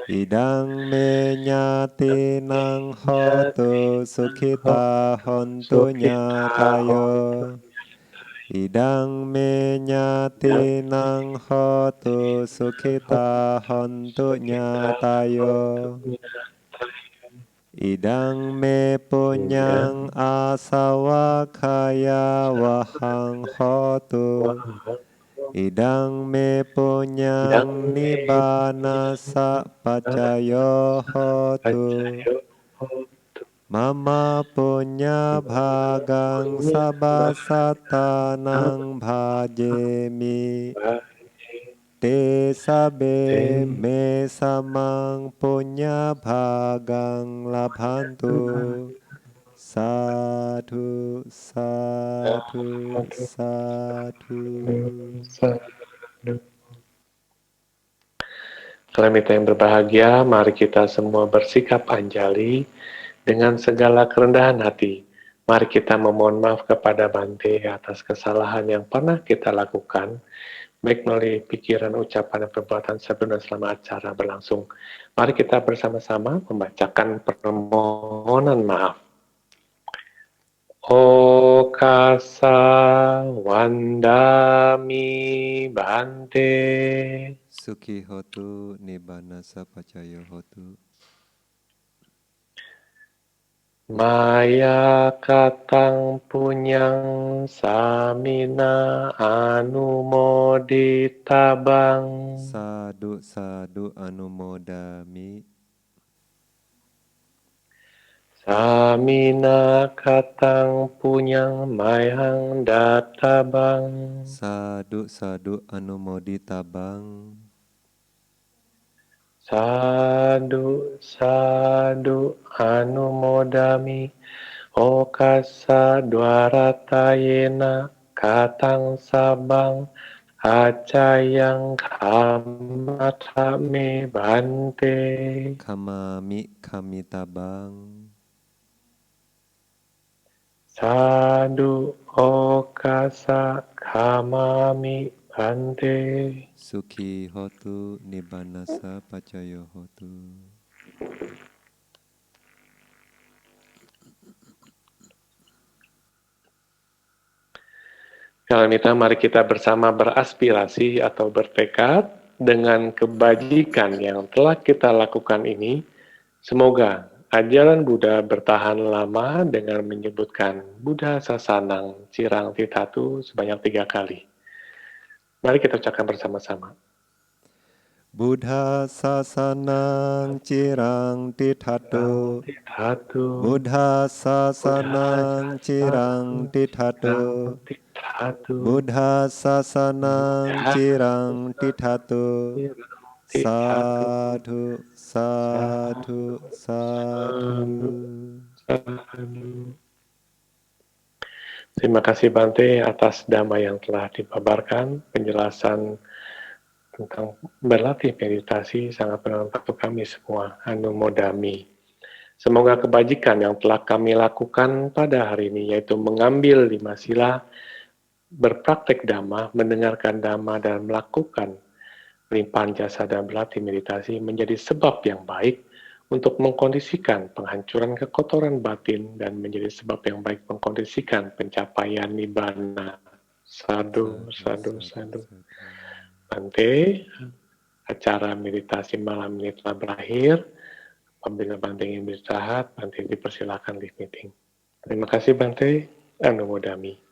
idang me nyati nang hotu sukhita hontu nyatayo idang me nyati nang hotu sukhita hontu nyatayo idang me punyang asawa kaya wahang hotu idang me punyang nibbana sapacayo hotu mama punya bhagang sabasatanang bhajemi Te sabe me samang punya bhagang labhantu. Sadhu, sadhu, sadhu. Kalamita yang berbahagia, mari kita semua bersikap anjali dengan segala kerendahan hati. Mari kita memohon maaf kepada Bante atas kesalahan yang pernah kita lakukan, baik melalui pikiran, ucapan, dan perbuatan sebelum dan selama acara berlangsung. Mari kita bersama-sama membacakan permohonan maaf. Okasa wandami Bante. Sukhi hotu nibbana sapacayo hotu. Maya katang punyang samina anumoditabang. Sadu, sadu anumodami. Samina katang punyang mayang databang. Sadu, sadu anumoditabang. Sadu, sadu anumodami. Okasa dwaratayena katang sabang. Acayang kamatame Bante. Kamami kamitabang. Sadu okasa kamami Bante. Sukhi hotu nibbana sapacayo hotu. Kalamita, mari kita bersama beraspirasi atau bertekad dengan kebajikan yang telah kita lakukan ini. Semoga ajaran Buddha bertahan lama dengan menyebutkan Buddha Sasanang Cirang Tithatu sebanyak 3 kali. Mari kita ucapkan bersama-sama. Buddha sasanang cirang tithatu. Tithatu. Buddha sasanang cirang tithatu. Buddha sasanang cirang tithatu. Sadhu, sadhu, sadhu. Terima kasih Bante atas dhamma yang telah dipaparkan, penjelasan tentang berlatih meditasi sangat bermanfaat untuk kami semua. Anumodami. Semoga kebajikan yang telah kami lakukan pada hari ini, yaitu mengambil 5 sila, berpraktek dhamma, mendengarkan dhamma, dan melakukan limpahan jasa dan berlatih meditasi menjadi sebab yang baik untuk mengkondisikan penghancuran kekotoran batin dan menjadi sebab yang baik mengkondisikan pencapaian nibbana. Sadhu, sadhu, sadhu. Bante, acara meditasi malam ini telah berakhir. Apabila Bante ingin beristirahat, Bante dipersilakan live meeting. Terima kasih Bante. Anumodami.